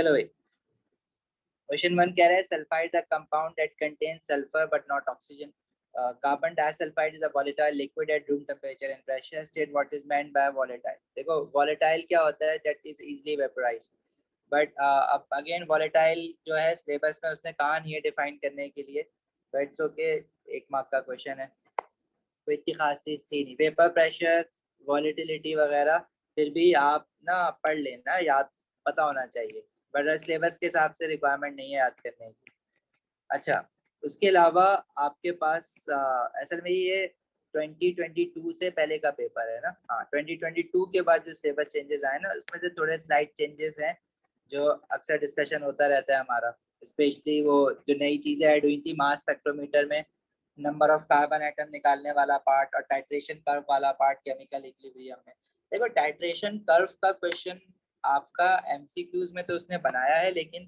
चलो भाई, क्वेश्चन 1 कह रहा है sulphide the compound that contains sulphur but not oxygen. Carbon disulphide is a volatile liquid at room temperature and pressure. State what is meant by volatile. देखो volatile क्या होता है, that is easily वेपोराइज्ड. But अब again volatile जो है syllabus में उसने कहा नहीं है डिफाइन करने के लिए, बट इट्स ओके, 1 मार्क का क्वेश्चन है, कोई इतनी खास चीज थी नहीं. वेपर प्रेशर, वॉलेटिलिटी वगैरह फिर भी आप ना पढ़ लेना, याद पता होना चाहिए, बट सिलेबस के हिसाब से रिक्वायरमेंट नहीं है याद करने की. अच्छा, उसके अलावा आपके पास असल में ये 2022 से पहले का पेपर है ना. हाँ, 2022 के बाद जो सिलेबस चेंजेस आए ना, उसमें से थोड़े स्लाइड चेंजेस हैं जो अक्सर डिस्कशन होता रहता है हमारा. स्पेशली वो जो नई चीजें ऐड हुई थी मास स्पेक्ट्रोमीटर में, नंबर ऑफ कार्बन एटम निकालने वाला पार्ट और टाइट्रेशन कर्व वाला पार्ट केमिकल इक्विलिब्रियम में. देखो टाइट्रेशन कर्व का क्वेश्चन आपका एमसीक्यूज में तो उसने बनाया है, लेकिन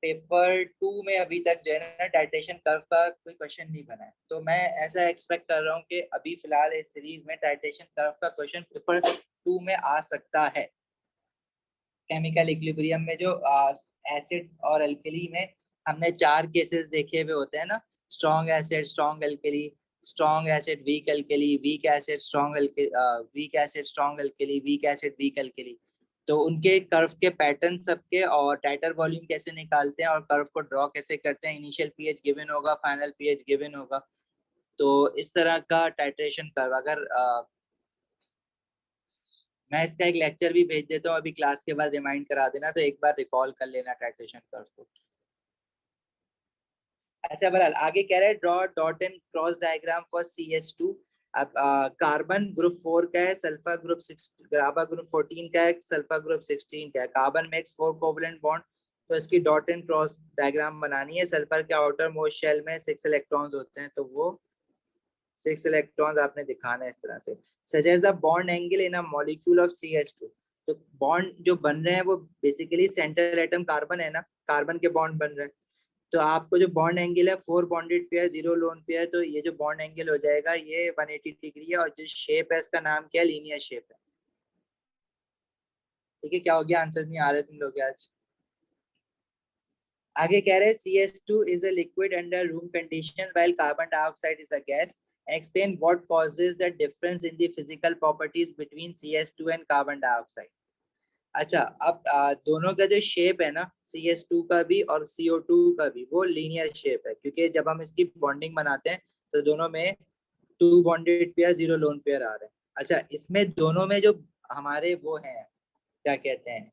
पेपर 2 में अभी तक जो है ना टाइट्रेशन कर्व का कोई क्वेश्चन नहीं बना है. तो मैं ऐसा एक्सपेक्ट कर रहा हूँ कि अभी फिलहाल इस सीरीज में टाइट्रेशन कर्व का क्वेश्चन पेपर 2 में आ सकता है. केमिकल इक्विलिब्रियम में जो एसिड और अल्कली में हमने 4 केसेस देखे हुए होते हैं ना, strong acid, strong alkali, strong acid, weak alkali, weak acid, strong alkali, weak acid, strong alkali, weak acid, weak alkali. तो उनके कर्व के पैटर्न सबके और टाइटर वॉल्यूम कैसे निकालते हैं और कर्व को ड्रॉ कैसे करते हैं, इनिशियल पीएच गिवन होगा, फाइनल पीएच गिवन होगा. तो इस तरह का टाइट्रेशन कर्व अगर मैं इसका एक लेक्चर भी भेज देता हूँ अभी क्लास के बाद, रिमाइंड करा देना, तो एक बार रिकॉल कर लेना टाइट्रेशन कर्व को. अच्छा बहरहाल आगे कह रहे हैं draw dot and cross diagram for CH2. अब कार्बन ग्रुप 4 का है, सल्फर ग्रुप 6, ग्राबा ग्रुप 14 का है, सल्फर ग्रुप 16 का है. कार्बन मेक्स 4 कोवलेंट बॉन्ड, तो इसकी डॉट एंड क्रॉस डायग्राम बनानी है. सल्फर के आउटर मोस्ट शेल में 6 इलेक्ट्रॉन्स होते हैं, तो वो 6 इलेक्ट्रॉन्स आपने दिखाना है इस तरह से. Suggest the bond angle in a molecule of CH2. तो बॉन्ड जो बन रहे हैं वो बेसिकली सेंट्रल एटम कार्बन है ना, कार्बन के बॉन्ड बन रहे हैं. तो आपको जो बॉन्ड एंगल है 4 बॉन्डेड पेयर 0 लोन पेयर, तो ये जो बॉन्ड एंगल हो जाएगा ये 180 डिग्री है. और जो शेप है इसका नाम क्या है, लीनियर शेप है. ठीक है, क्या हो गया, आंसर्स नहीं आ रहे तुम लोग आज. आगे कह रहे हैं CH2 is a liquid under room condition while carbon dioxide is a gas. Explain what causes the difference in the physical properties between CH2 and carbon dioxide. अच्छा, अब दोनों का जो शेप है ना, CH2 का भी और CO2 का भी, वो लीनियर शेप है, क्योंकि जब हम इसकी बॉन्डिंग बनाते हैं तो दोनों में 2 बॉन्डेड पेयर 0 लोन पेयर आ रहे हैं. अच्छा, इसमें दोनों में जो हमारे वो हैं, क्या कहते हैं,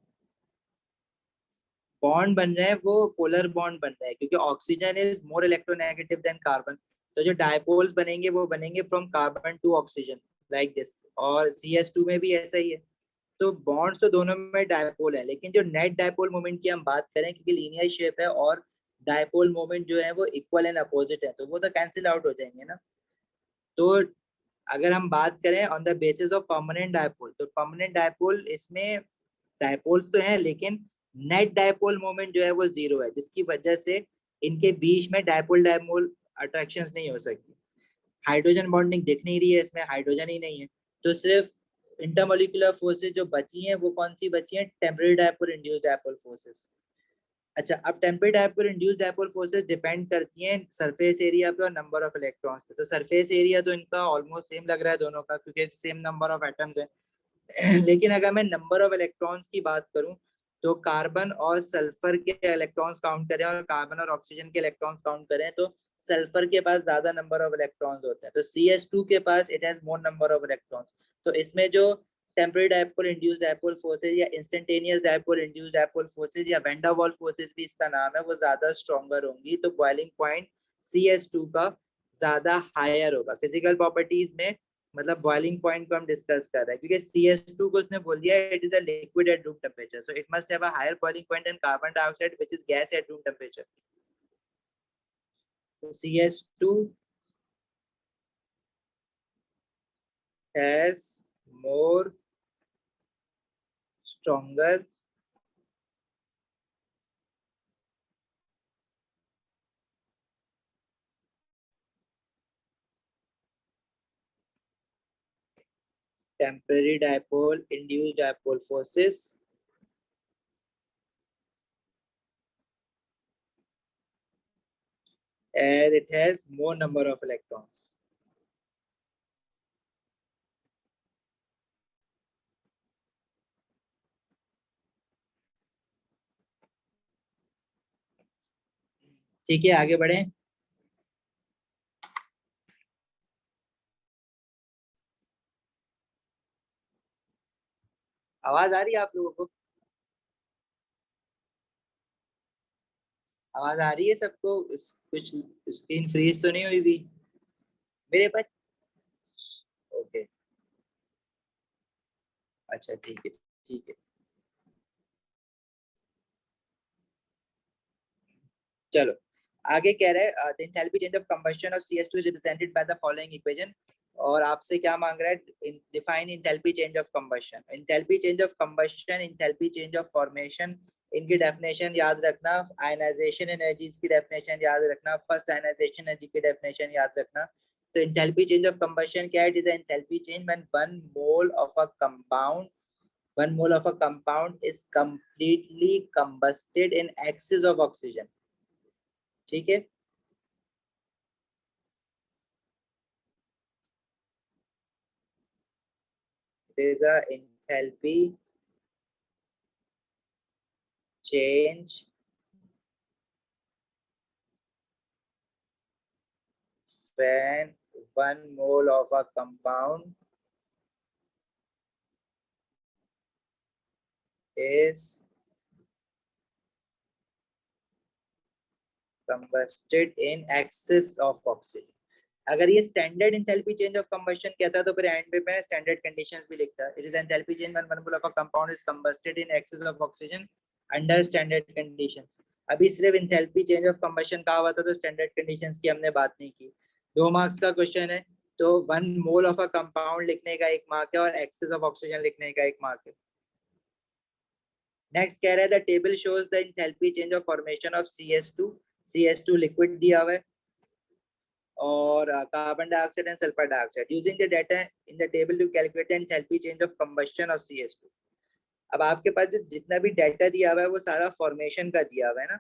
बॉन्ड बन रहे हैं, वो पोलर बॉन्ड बन रहे हैं, क्योंकि oxygen is more electronegative than carbon. तो जो डायपोल्स बनेंगे वो बनेंगे from carbon to oxygen, like this. और CH2 में भी ऐसा ही है. तो बॉन्ड्स तो दोनों में डायपोल है, लेकिन जो नेट डायपोल मोमेंट की हम बात करें, क्योंकि लीनियर शेप है और डायपोल मोमेंट जो है वो इक्वल एंड अपोजिट है, तो वो तो कैंसिल आउट हो जाएंगे ना. तो अगर हम बात करें on the basis of permanent dipole, तो परमानेंट डायपोल इसमें डायपोल्स तो हैं, लेकिन नेट डायपोल मोमेंट जो है वो 0 है, जिसकी वजह से इनके बीच में डायपोल डायपोल अट्रैक्शंस नहीं हो सकती. हाइड्रोजन बॉन्डिंग दिख नहीं रही है इसमें, हाइड्रोजन ही नहीं है. तो सिर्फ इंटरमोलिकुलर फोर्सेज जो बची हैं वो कौन सी बची हैं, temporary dipole induced dipole forces. अच्छा, अब temporary dipole induced dipole forces depend करती हैं सरफेस एरिया पे और नंबर ऑफ इलेक्ट्रॉन्स पे. तो सरफेस एरिया तो इनका ऑलमोस्ट सेम लग रहा है दोनों का, क्योंकि सेम नंबर ऑफ एटम्स है. लेकिन अगर मैं नंबर ऑफ इलेक्ट्रॉन्स की बात करूं, तो कार्बन और सल्फर के इलेक्ट्रॉन्स काउंट करें और कार्बन और ऑक्सीजन के इलेक्ट्रॉन्स काउंट करें, तो सल्फर के पास ज्यादा नंबर ऑफ इलेक्ट्रॉन्स होते हैं. तो CH2 के पास it has more number of electrons. तो इसमें जो temporary dipole induced dipole forces या instantaneous dipole induced dipole forces या वैन डर वाल्स फोर्सेज भी इसका नाम है, वो ज्यादा स्ट्रॉन्गर होंगी. तो बॉइलिंग पॉइंट CH2 का ज्यादा हायर होगा फिजिकल प्रॉपर्टीज में. मतलब बॉइलिंग पॉइंट को हम डिस्कस कर रहे हैं, क्योंकि CH2 को उसने बोल दिया it is a liquid at room temperature, so it must have a higher boiling point than carbon dioxide which is gas at room temperature. तो CH2 has more stronger temporary dipole induced dipole forces as it has more number of electrons. ठीक है, आगे बढ़े। आवाज आ रही है आप लोगों को? आवाज आ रही है सबको? कुछ स्क्रीन फ्रीज तो नहीं हुई भी मेरे पास? ओके, अच्छा ठीक है, ठीक है। चलो आगे कह रहे हैं the enthalpy change of combustion of CS2 is represented by the following equation. और आपसे क्या मांग रहा है? Define enthalpy change of combustion. Enthalpy change of combustion, enthalpy change of formation, इनकी डेफिनेशन याद रखना। आयनाइजेशन एनर्जीज की डेफिनेशन याद रखना। फर्स्ट आयनाइजेशन एनर्जी की डेफिनेशन याद रखना। तो एंथैल्पी चेंज ऑफ कंबशन क्या है? It is enthalpy change when one mole of a compound is completely combusted in excess of oxygen। ठीक है, there is a enthalpy change when 1 mole of a compound is combusted in excess of oxygen। अगर ये standard enthalpy change of combustion कहता तो फिर and पे मैं standard conditions भी लिखता। It is enthalpy change when one mole of a compound is combusted in excess of oxygen under standard conditions. अभी सिर्फ एंथैल्पी चेंज ऑफ कंबशन कहा हुआ था, तो स्टैंडर्ड कंडीशंस की हमने बात नहीं की। 2 मार्क्स का क्वेश्चन है, तो 1 मोल ऑफ अ कंपाउंड लिखने का 1 मार्क है और एक्सेस ऑफ ऑक्सीजन लिखने का 1 मार्क है। नेक्स्ट कह रहा है the table shows the enthalpy change of formation of CS2 liquid दिया हुआ है, और carbon dioxide and sulphur dioxide. Using the data in the table to calculate the enthalpy change of combustion of CS2। अब आपके पास जो जितना भी डाटा दिया हुआ है वो सारा फॉर्मेशन का दिया हुआ है ना।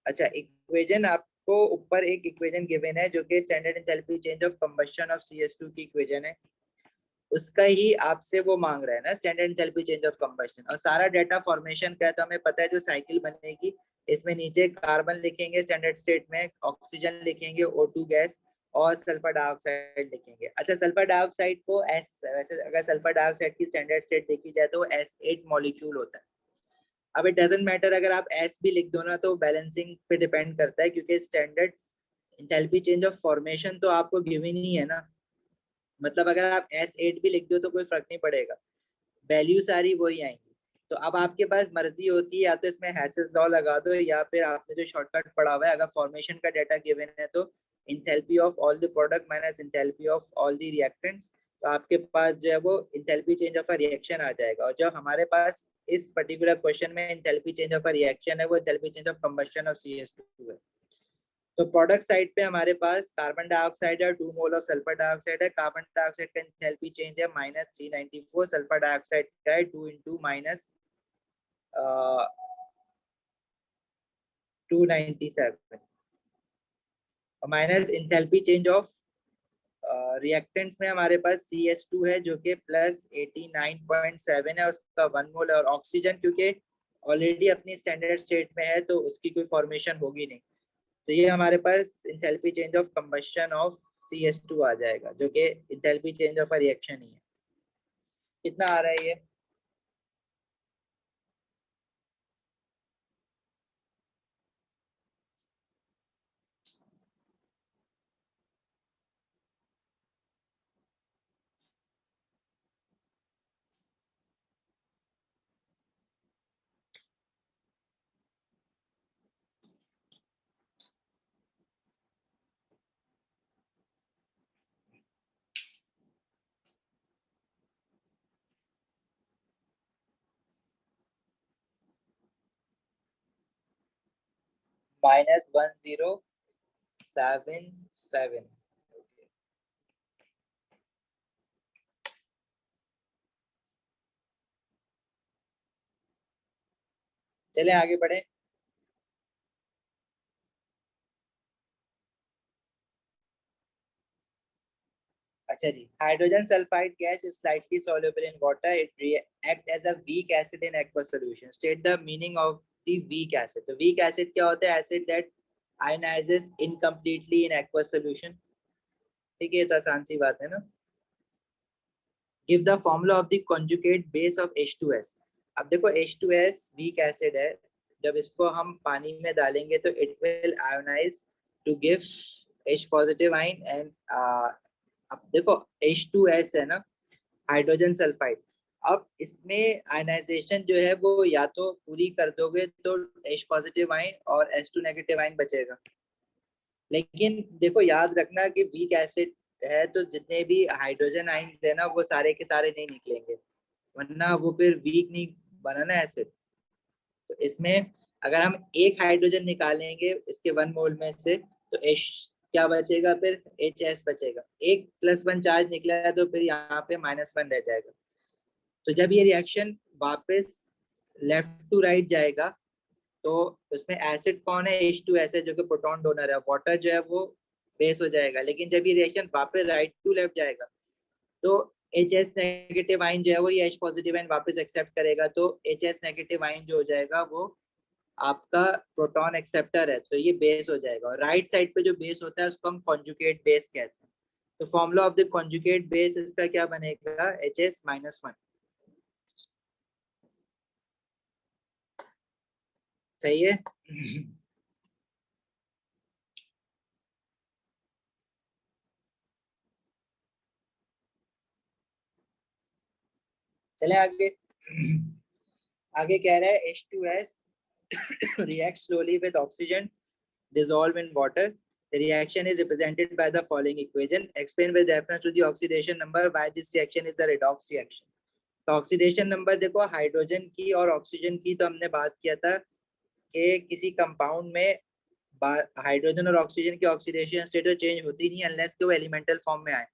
अच्छा, इक्वेशन आपको ऊपर एक इक्वेशन गिवन है जो कि standard enthalpy change of combustion of CS2 की इक्वेशन है। उसका ही आपसे वो मांग रहा है ना, standard enthalpy change of combustion. और सारा डाटा फॉर्मेशन का है, तो हमें पता है जो साइकिल बनेगी इसमें नीचे कार्बन लिखेंगे स्टैंडर्ड स्टेट में, ऑक्सीजन लिखेंगे O2 गैस, और सल्फर डाइऑक्साइड लिखेंगे। अच्छा, सल्फर डाइऑक्साइड को एस, वैसे अगर सल्फर डाइऑक्साइड की स्टैंडर्ड स्टेट देखी जाए तो S8 मॉलिक्यूल होता है। अब इट डजंट मैटर अगर आप S भी लिख दो ना, तो बैलेंसिंग पे डिपेंड करता है, क्योंकि standard enthalpy change of formation तो आपको गिवन ही है ना। मतलब अगर आप S8 भी लिख दो तो कोई फर्क नहीं पड़ेगा, वैल्यू सारी वही आएंगी। तो अब आपके पास मर्जी होती है, या तो इसमें हैसेस लॉ लगा दो, या फिर आपने जो शॉर्टकट पढ़ा हुआ है, अगर फॉर्मेशन का डाटा गिवन है तो enthalpy of all the product minus enthalpy of all the reactants. तो आपके पास जो है वो enthalpy change of a reaction आ जाएगा। और जो हमारे पास इस पर्टिकुलर क्वेश्चन में enthalpy change of a reaction है वो enthalpy change of combustion of CS2 है। तो प्रोडक्ट साइड पे हमारे पास कार्बन डाइऑक्साइड है, 2 मोल ऑफ सल्फर डाइऑक्साइड है। कार्बन डाइऑक्साइड का एंथैल्पी चेंज है -394, सल्फर डाइऑक्साइड का है 2 इंटू -297, और minus enthalpy change of reactants में हमारे पास CS2 है जो कि +89.7 है, उसका 1 मोल है। और ऑक्सीजन क्योंकि ऑलरेडी अपनी स्टैंडर्ड स्टेट में है तो उसकी कोई फॉर्मेशन होगी नहीं। तो ये हमारे पास enthalpy change of combustion of CS2 आ जाएगा, जो कि enthalpy change of a reaction ही है। कितना आ रहा है ये? -1077। चले आगे बढ़े। अच्छा जी, hydrogen sulphide gas is slightly soluble in water. It react as a weak acid in aqueous solution. State the meaning of the weak acid. तो weak acid क्या होता है? Acid that ionizes incompletely in aqueous solution. ठीक है, तो आसान सी बात है ना. Give the formula of the conjugate base of H2S. अब देखो H2S weak acid है, जब इसको हम पानी में डालेंगे तो it will ionize to give H positive ion and अब देखो H2S है ना, हाइड्रोजन सल्फाइड. अब इसमें आयनाइजेशन जो है वो या तो पूरी कर दोगे तो H पॉजिटिव आयन और H2 नेगेटिव आयन बचेगा. लेकिन देखो याद रखना कि वीक एसिड है तो जितने भी हाइड्रोजन आयन्स है ना वो सारे के सारे नहीं निकलेंगे, वरना वो फिर वीक नहीं बना ना एसिड. तो इसमें अगर हम एक हाइड्रोजन निकालेंगे इसके 1 मोल में से तो H क्या बचेगा, फिर HS बचेगा. एक +1 चार्ज निकला है तो फिर यहाँ पे -1 रह जाएगा. तो जब ये रिएक्शन वापस लेफ्ट टू राइट जाएगा तो उसमें एसिड कौन है, H2S है जो कि प्रोटॉन डोनर है. वाटर जो है वो बेस हो जाएगा. लेकिन जब ये रिएक्शन वापस राइट टू लेफ्ट जाएगा तो HS नेगेटिव आयन जो है वो ये H पॉजिटिव आयन वापस एक्सेप्ट करेगा. तो HS नेगेटिव आयन जो हो जाएगा वो आपका प्रोटॉन एक्सेप्टर है, तो ये बेस हो जाएगा. और राइट साइड पे जो बेस होता है उसको हम कॉन्जुगेट बेस कहते हैं. तो formula of the conjugate base इसका क्या बनेगा, HS-1. सही है. चले आगे. आगे कह रहा है H2S reacts slowly with oxygen dissolved in water. The reaction is represented by the following equation. Explain with reference to the oxidation number why this reaction is a redox reaction. तो oxidation number देखो hydrogen की और oxygen की तो हमने बात किया था कि किसी कंपाउंड में हाइड्रोजन और ऑक्सीजन की ऑक्सीडेशन स्टेट चेंज होती नहीं अनलेस कि वो एलिमेंटल फॉर्म में आए.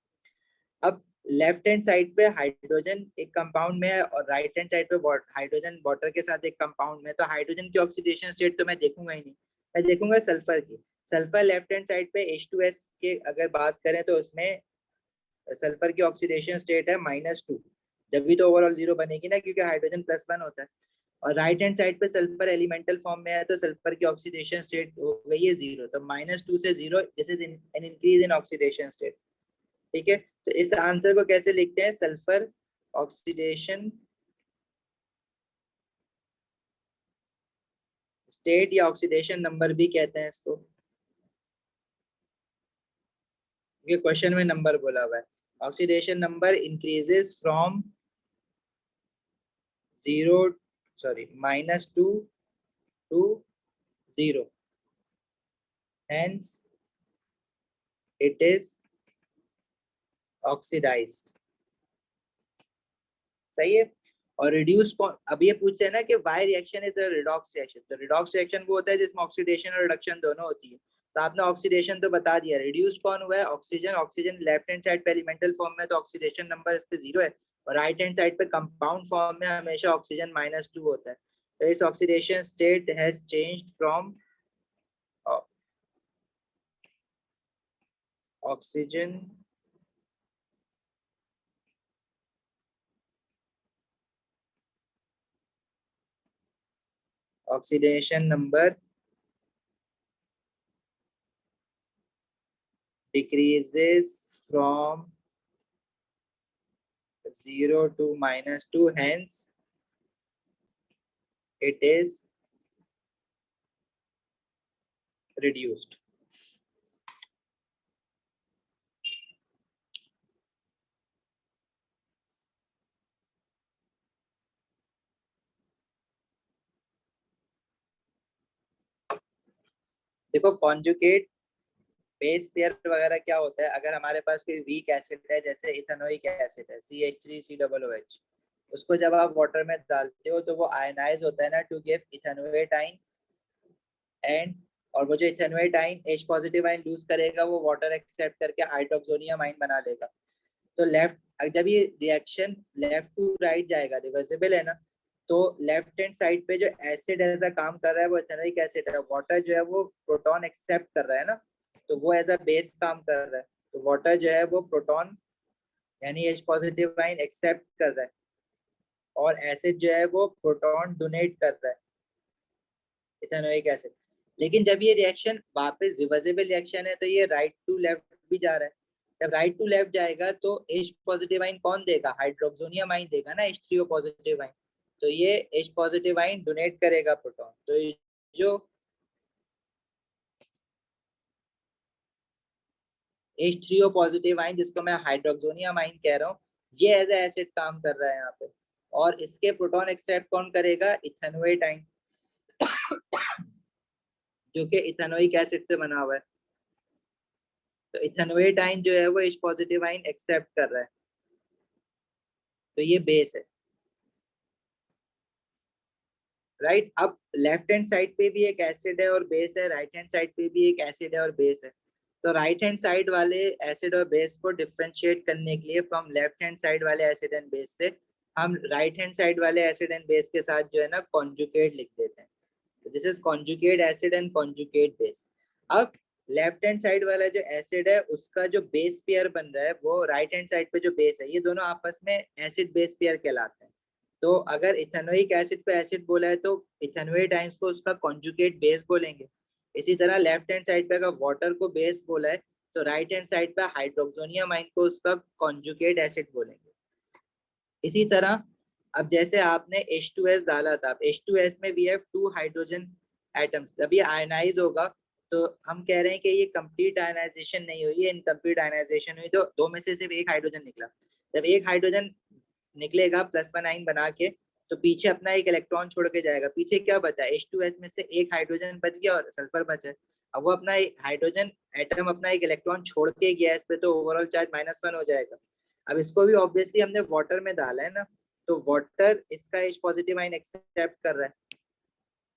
अब लेफ्ट हैंड साइड पे हाइड्रोजन एक कंपाउंड में है और राइट हैंड साइड पे हाइड्रोजन वाटर के साथ एक कंपाउंड में. तो हाइड्रोजन की ऑक्सीडेशन स्टेट तो मैं देखूंगा ही नहीं, मैं देखूंगा सल्फर की. सल्फर लेफ्ट हैंड साइड पे H2S के अगर बात करें तो उसमें सल्फर की ऑक्सीडेशन स्टेट है -2. जब भी तो ओवरऑल 0 बनेगी ना, क्योंकि हाइड्रोजन +1 होता है. और राइट हैंड साइड पे सल्फर एलिमेंटल फॉर्म में है तो सल्फर की ऑक्सीडेशन स्टेट हो गई है 0. तो -2 से 0, this is an increase in oxidation state. ठीक है, तो इस आंसर को कैसे लिखते हैं, सल्फर ऑक्सीडेशन स्टेट या ऑक्सीडेशन नंबर भी कहते हैं इसको. ये क्वेश्चन में नंबर बोला हुआ है. Oxidation number increases from 0 sorry -2 to 0, hence it is oxidized. सही है. और रिड्यूस कौन, अब ये पूछे ना कि why reaction is a redox reaction. तो रिडॉक्स रिएक्शन वो होता है जिसमें ऑक्सीडेशन और रिडक्शन दोनों होती है. तो आपने ऑक्सीडेशन तो बता दिया. रिड्यूस कौन हुआ है, oxygen. Oxygen left hand side पे एलिमेंटल फॉर्म में तो ऑक्सीडेशन नंबर इस पे 0 है. और राइट हैंड साइड पे कंपाउंड फॉर्म में हमेशा ऑक्सीजन -2 होता है. तो its oxidation state has changed from oxygen oxidation number decreases from 0 to -2, hence it is reduced. देखो कॉन्जुगेट बेस पेयर वगैरह क्या होता है, अगर हमारे पास कोई वीक एसिड है जैसे इथेनोइक एसिड है CH3COOH, उसको जब आप वाटर में डालते हो तो वो आयनाइज होता है ना to give ethanoate ions and, और वो जो ethanoate ion H positive ion lose करेगा वो वाटर एक्सेप्ट करके हाइड्रोक्सोनियम आयन बना लेगा. तो लेफ्ट जब ये रिएक्शन लेफ्ट टू राइट जाएगा, रिवर्सिबल है ना, तो लेफ्ट हैंड साइड पे जो एसिड ऐसा काम कर रहा है वो इथेनोइक एसिड है. वाटर जो है वो प्रोटॉन एक्सेप्ट कर रहा है ना, तो वो एज अ बेस काम कर रहा है. तो वाटर जो है वो प्रोटॉन यानी H पॉजिटिव आइन एक्सेप्ट कर रहा है और एसिड जो है वो प्रोटॉन डोनेट कर रहा है इथेनोइक एसिड। लेकिन जब ये रिएक्शन वापस रिवर्सिबल रिएक्शन है तो ये राइट टू लेफ्ट भी जा रहा है। जब राइट टू लेफ्ट जाएगा तो H पॉजिटिव आइन कौन देगा? हाइड्रोक्सोनियम आइन देगा ना, H3O पॉजिटिव आइन। तो ये H पॉजिटिव आइन डोनेट करेगा प्रोटॉन। तो ये जो H3O पॉजिटिव आइन जिसको मैं हाइड्रोक्सोनियम आइन कह रहा हूँ, ये एज ए एसिड काम कर रहा है यहाँ पे। और इसके प्रोटॉन एक्सेप्ट कौन करेगा? इथेनोएट आइन, जो कि इथेनोइक एसिड से बना हुआ है। तो इथेनोएट आइन जो है वो H पॉजिटिव आइन एक्सेप्ट कर रहा है, तो ये बेस है। राइट, अब लेफ्ट हैंड साइड पे भी एक एसिड है और बेस है, राइट हैंड साइड पे भी एक एसिड है और बेस है। तो राइट हैंड साइड वाले एसिड और बेस को डिफरेंशिएट करने के लिए फ्रॉम लेफ्ट हैंड साइड वाले एसिड एंड बेस से हम राइट हैंड साइड वाले एसिड एंड बेस के साथ जो है ना कॉन्जुगेट लिख देते हैं। This is conjugate acid and conjugate base. अब लेफ्ट हैंड साइड वाला जो एसिड है उसका जो बेस पेयर बन रहा है वो राइट हैंड साइड पे जो बेस है, ये दोनों आपस में एसिड बेस पेयर कहलाते हैं। तो अगर इथेनोइक एसिड को एसिड बोला है तो इथेनोएट आइंस को उसका कॉन्जुगेट बेस बोलेंगे। इसी तरह लेफ्ट हैंड साइड पे अगर वाटर को बेस बोला है तो राइट हैंड साइड पे हाइड्रोक्सोनियम आइन को उसका कॉन्जुगेट एसिड बोलेंगे। इसी तरह अब जैसे आपने H2S डाला था, H2S में we have 2 हाइड्रोजन एटम्स, जब ये आयनाइज होगा तो हम कह रहे हैं कि ये कंप्लीट आयनाइजेशन नहीं हुई है, इनकम्प्लीट आयनाइजेशन हुई। तो दो में से सिर्फ एक हाइड्रोजन निकला। जब एक हाइड्रोजन निकलेगा +1 आइन बना के तो पीछे अपना एक इलेक्ट्रॉन छोड़ के जाएगा। पीछे क्या बचा? H2S में से एक हाइड्रोजन बच गया और सल्फर बचा। अब वो अपना हाइड्रोजन एटम अपना एक इलेक्ट्रॉन छोड़ के गया इस पे, तो ओवरऑल चार्ज -1 हो जाएगा। अब इसको भी ऑब्वियसली हमने वाटर में डाला है ना, तो वाटर इसका H पॉजिटिव आइन एक्सेप्ट कर रहा है,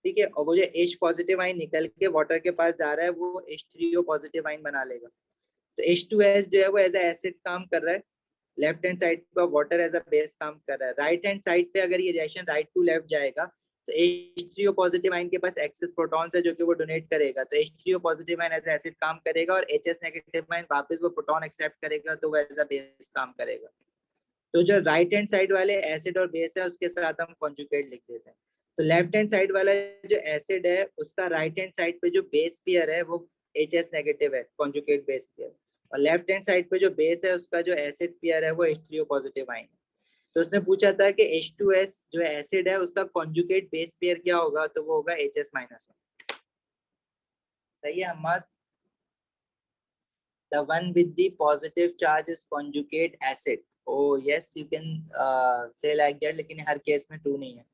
ठीक है। और वो जो H पॉजिटिव आइन निकल के वाटर के पास जा रहा है वो H3O पॉजिटिव आइन बना लेगा। तो H2S जो है वो एज ए एसिड काम कर रहा है, लेफ्ट हैंड साइड पर वाटर एज अ बेस काम कर रहा है। राइट हैंड साइड पे अगर ये रिएक्शन राइट टू लेफ्ट जाएगा तो H3O पॉजिटिव आइन के पास एक्सेस प्रोटॉन्स है जो कि वो डोनेट करेगा, तो H3O positive ion as acid काम करेगा और HS नेगेटिव आइन वापस वो प्रोटॉन एक्सेप्ट करेगा तो वो एज अ बेस काम करेगा। तो जो राइट हैंड साइड वाले एसिड और बेस है उसके साथ हम कॉन्जुगेट लिख देते हैं। तो लेफ्ट हैंड साइड वाला जो एसिड है उसका राइट हैंड साइड पे जो बेस पेयर है वो HS नेगेटिव है, कॉन्जुगेट बेस पेयर। और लेफ्ट हैंड साइड पे जो बेस है उसका जो एसिड पेयर है वो H3O पॉजिटिव आइन है। तो उसने पूछा था कि H2S जो एसिड है उसका कॉन्जुगेट बेस पेयर क्या होगा, तो वो होगा HS-1। सही है Ahmad? The one with the positive charge is conjugate acid. Oh yes, you can say like that, लेकिन हर केस में ट्रू नहीं है।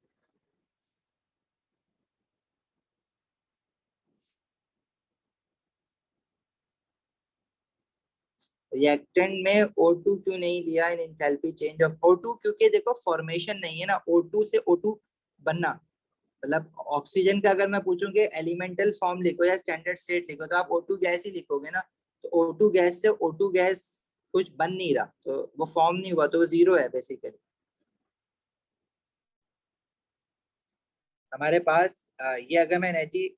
रिएक्टेंट में O2 क्यों नहीं लिया इन एंथैल्पी चेंज ऑफ O2? क्योंकि देखो फॉर्मेशन नहीं है ना, O2 से O2 बनना। मतलब ऑक्सीजन का अगर मैं पूछूं कि एलिमेंटल फॉर्म लिखो या स्टैंडर्ड स्टेट लिखो तो आप O2 गैस ही लिखोगे ना। तो O2 गैस से O2 गैस कुछ बन नहीं रहा, तो वो फॉर्म नहीं हुआ, तो वो जीरो है बेसिकली। हमारे पास ये अगर मैं एनर्जी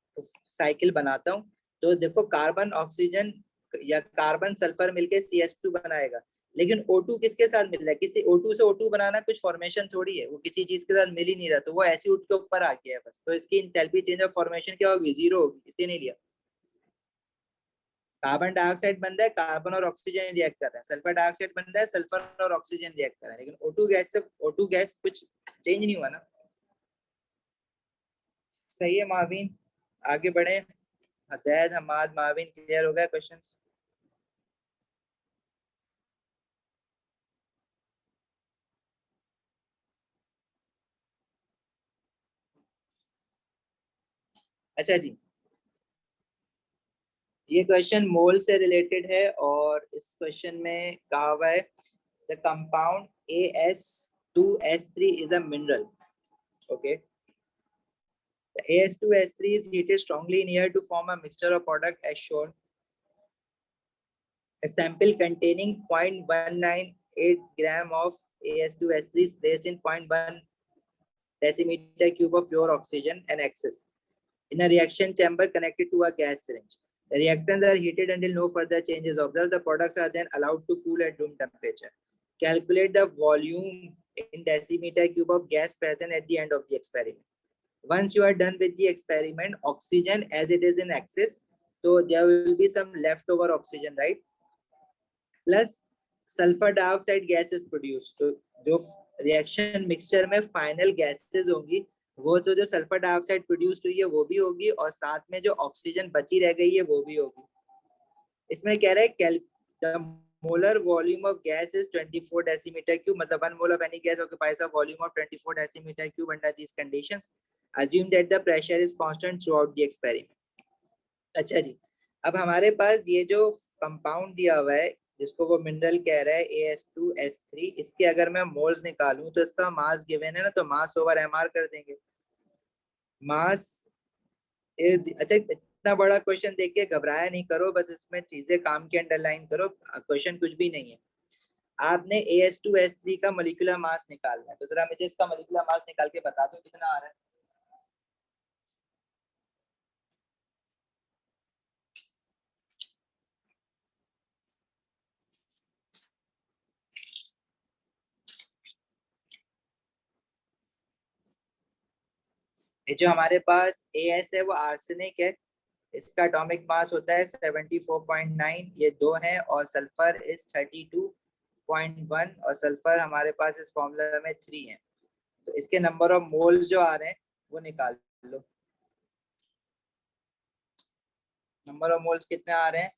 साइकिल बनाता हूँ तो देखो कार्बन ऑक्सीजन या कार्बन सल्फर मिलके CH2 बनाएगा। लेकिन O2 किसके साथ मिल रहा है? किसी O2 से O2 बनाना कुछ फॉर्मेशन थोड़ी है, वो किसी चीज के साथ मिल ही नहीं रहा, तो वो एसिड के ऊपर आ गया है बस। तो इसकी इंथैल्पी चेंज ऑफ फॉर्मेशन क्या होगी? जीरो होगी, इसलिए नहीं लिया। कार्बन डाइऑक्साइड बन रहा है, कार्बन और ऑक्सीजन रिएक्ट कर रहे हैं। सल्फर डाइऑक्साइड बन रहा है, सल्फर और ऑक्सीजन रिएक्ट कर रहे हैं। लेकिन O2 गैस से O2 गैस कुछ चेंज नहीं हुआ ना। सही है माविन, आगे बढ़े। जैद, हमाद, माविन क्लियर हो गया क्वेश्चंस? अच्छा जी, ये क्वेश्चन मोल से रिलेटेड है और इस क्वेश्चन में कहा हुआ है the compound AS2S3 is a mineral. Okay, the AS2S3 is heated strongly in air to form a mixture of product as shown. A sample containing 0.198 gram of AS2S3 is placed in 0.1 decimeter cube of pure oxygen and excess in a reaction chamber connected to a gas syringe. The reactants are heated until no further change is observed. The products are then allowed to cool at room temperature. Calculate the volume in decimeter cube of gas present at the end of the experiment. Once you are done with the experiment, oxygen as it is in excess, so there will be some leftover oxygen, right? Plus sulphur dioxide gas is produce, तो जो reaction mixture में final gases होंगी वो तो जो sulphur dioxide produce हुई है वो भी होगी और साथ में जो ऑक्सीजन बची रह गई है वो भी होगी। इसमें कह रहा है the molar volume of gas is 24 decimeter cube, मतलब 1 mole of any gas occupies a volume of 24 decimeter cube under these conditions. Assume that the pressure is constant throughout the experiment. अच्छा जी, अब हमारे पास ये जो कंपाउंड दिया हुआ है जिसको वो मिनरल कह रहा है AS2S3, इसके अगर मैं मोल्स निकालूं तो इसका मास गिवन है ना, तो मास ओवर एमआर कर देंगे। मास इज, अच्छा इतना बड़ा क्वेश्चन देख के घबराया नहीं करो, बस इसमें चीजें काम की अंडरलाइन करो, क्वेश्चन कुछ भी नहीं है। आपने AS2S3 का मोलिकुलर मास निकालना है, तो जरा मुझे इसका मोलिकुलर मास निकाल के बता दो कितना आ रहा है। ये जो हमारे पास AS है वो आर्सेनिक है, इसका एटॉमिक मास होता है 74.9, ये दो है, और सल्फर इज 32.1, और सल्फर हमारे पास इस फॉर्मूला में 3 है। तो इसके नंबर ऑफ मोल्स जो आ रहे हैं वो निकाल लो। नंबर ऑफ मोल्स कितने आ रहे हैं?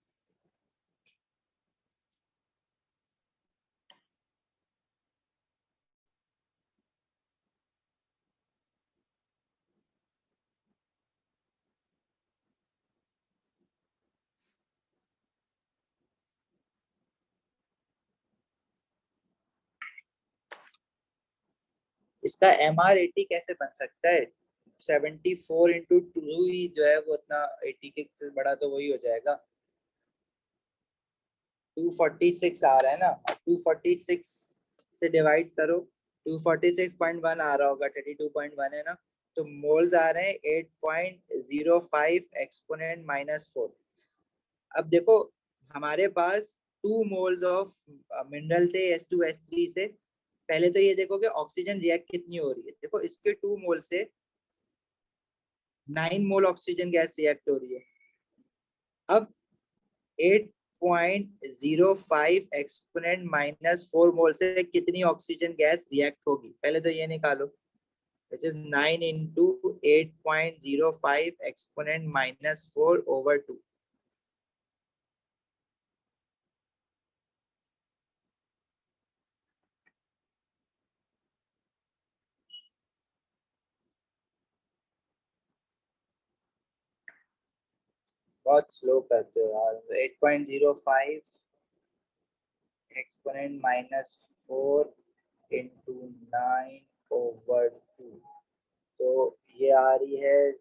इसका MR80 कैसे बन सकता है? 74 इंटू टू ही जो है वो उतना 80 के से बड़ा तो वही हो जाएगा। 246 आ रहा है ना, 246 से डिवाइड करो, 246.1 आ रहा होगा, 32.1 है ना, तो मोल्स आ रहे हैं 8.05 एक्सपोनेंट -4। अब देखो हमारे पास 2 मोल्स ऑफ मिनरल से S2S3 से, पहले तो ये देखो कि ऑक्सीजन रिएक्ट कितनी हो रही है, देखो इसके 2 मोल से 9 मोल ऑक्सीजन गैस रिएक्ट हो रही है। अब 8.05 एक्सपोनेंट -4 मोल से कितनी ऑक्सीजन गैस रिएक्ट होगी, पहले तो ये निकालो, which is 9 into 8.05 exponent -4 over 2। बहुत स्लो करते हो यार। 8.05 एक्सपोनेंट -4 इंटू 9/2, तो ये आ रही है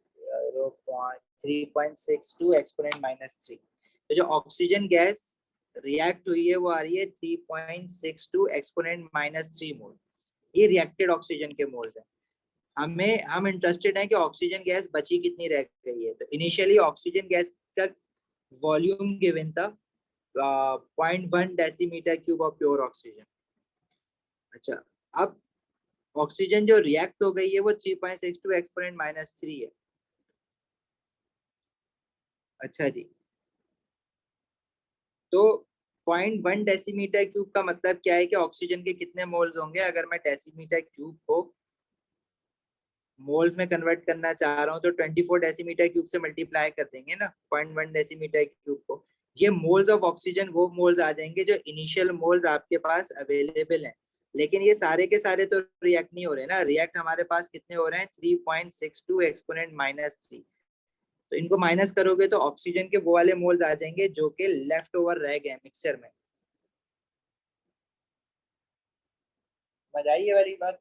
3.62 एक्सपोनेंट -3। तो जो ऑक्सीजन गैस रिएक्ट हुई है वो आ रही है 3.62 एक्सपोनेंट -3 मोल। ये रिएक्टेड ऑक्सीजन के मोल्स हैं। हम इंटरेस्टेड हैं कि ऑक्सीजन गैस बची कितनी रह गई है। तो इनिशियली ऑक्सीजन गैस का वॉल्यूम गिवन था 0.1 decimetre cube of pure oxygen. अच्छा, अब ऑक्सीजन जो रिएक्ट हो गई है वो 3.62 एक्सपोनेंट -3 है। अच्छा जी, तो 0.1 डेसीमीटर क्यूब का मतलब क्या है कि ऑक्सीजन के कितने मोल्स होंगे? अगर मैं डेसीमीटर क्यूब को मोल्स में कन्वर्ट करना चाह रहा हूँ तो 24 डेसीमीटर क्यूब से मल्टीप्लाई कर देंगे ना 0.1 डेसीमीटर क्यूब को। ये मोल्स ऑफ ऑक्सीजन वो मोल्स आ जाएंगे जो इनिशियल मोल्स आपके पास अवेलेबल हैं। लेकिन ये सारे के सारे तो रिएक्ट नहीं हो रहे ना, रिएक्ट हमारे पास कितने हो रहे हैं? 3.62 एक्सपोनेंट -3। तो इनको माइनस करोगे तो ऑक्सीजन के वो वाले मोल्स आ जाएंगे जो कि लेफ्ट ओवर रह गए मिक्सचर में। मजा आई ये वाली बात?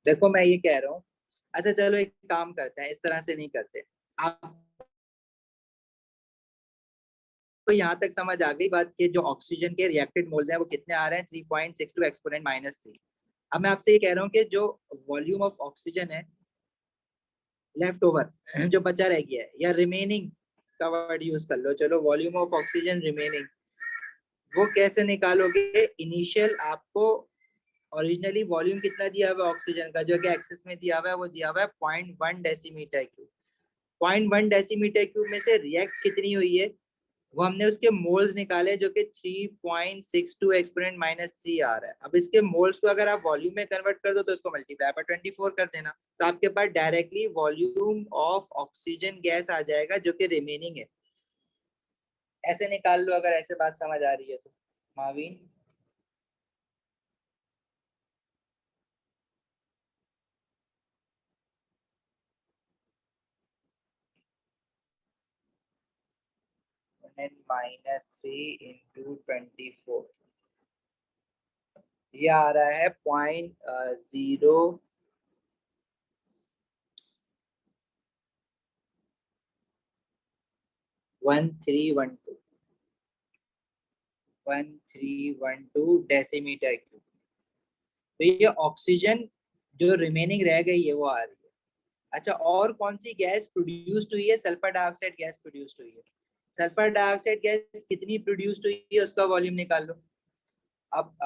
देखो मैं ये कह रहा हूँ, अच्छा चलो एक काम करते हैं, इस तरह से नहीं करते। आप तो यहाँ तक समझ आ गई बात कि जो ऑक्सीजन के रिएक्टेड मोल्स हैं वो कितने आ रहे हैं, 3.62 एक्सपोनेंट -3। अब मैं आपसे ये कह रहा हूँ कि जो वॉल्यूम ऑफ ऑक्सीजन है लेफ्ट ओवर जो बचा रह गया है, या रिमेनिंग का वर्ड यूज कर लो, चलो वॉल्यूम ऑफ ऑक्सीजन रिमेनिंग, वो कैसे निकालोगे? इनिशियल आपको ओरिजिनली वॉल्यूम कितना दिया हुआ है ऑक्सीजन का, जो कि एक्सेस में दिया हुआ है, वो दिया हुआ है 0.1 डेसीमीटर क्यूब। 0.1 डेसीमीटर क्यूब में से रिएक्ट कितनी हुई है, वो हमने उसके मोल्स निकाले, जो कि 3.62 एक्सपोनेंट -3 आ रहा है। अब इसके मोल्स को अगर आप वॉल्यूम में कन्वर्ट कर दो तो इसको मल्टीप्लाई बाय 24 कर देना, तो आपके पास directly volume of oxygen gas आ जाएगा जो कि रिमेनिंग है। ऐसे निकाल लो अगर ऐसे बात समझ आ रही है तो। माविन, -3 × 24, ये आ रहा है 0.1312, 1312 डेसीमीटर क्यूब। तो ये ऑक्सीजन जो रिमेनिंग रह गई है वो आ रही है। अच्छा, और कौन सी गैस प्रोड्यूस्ड हुई है? सल्फर डाइऑक्साइड गैस प्रोड्यूस्ड हुई है। सल्फर डाइऑक्साइड गैस कितनी प्रोड्यूस्ड हुई है, उसका वॉल्यूम निकाल लो। अब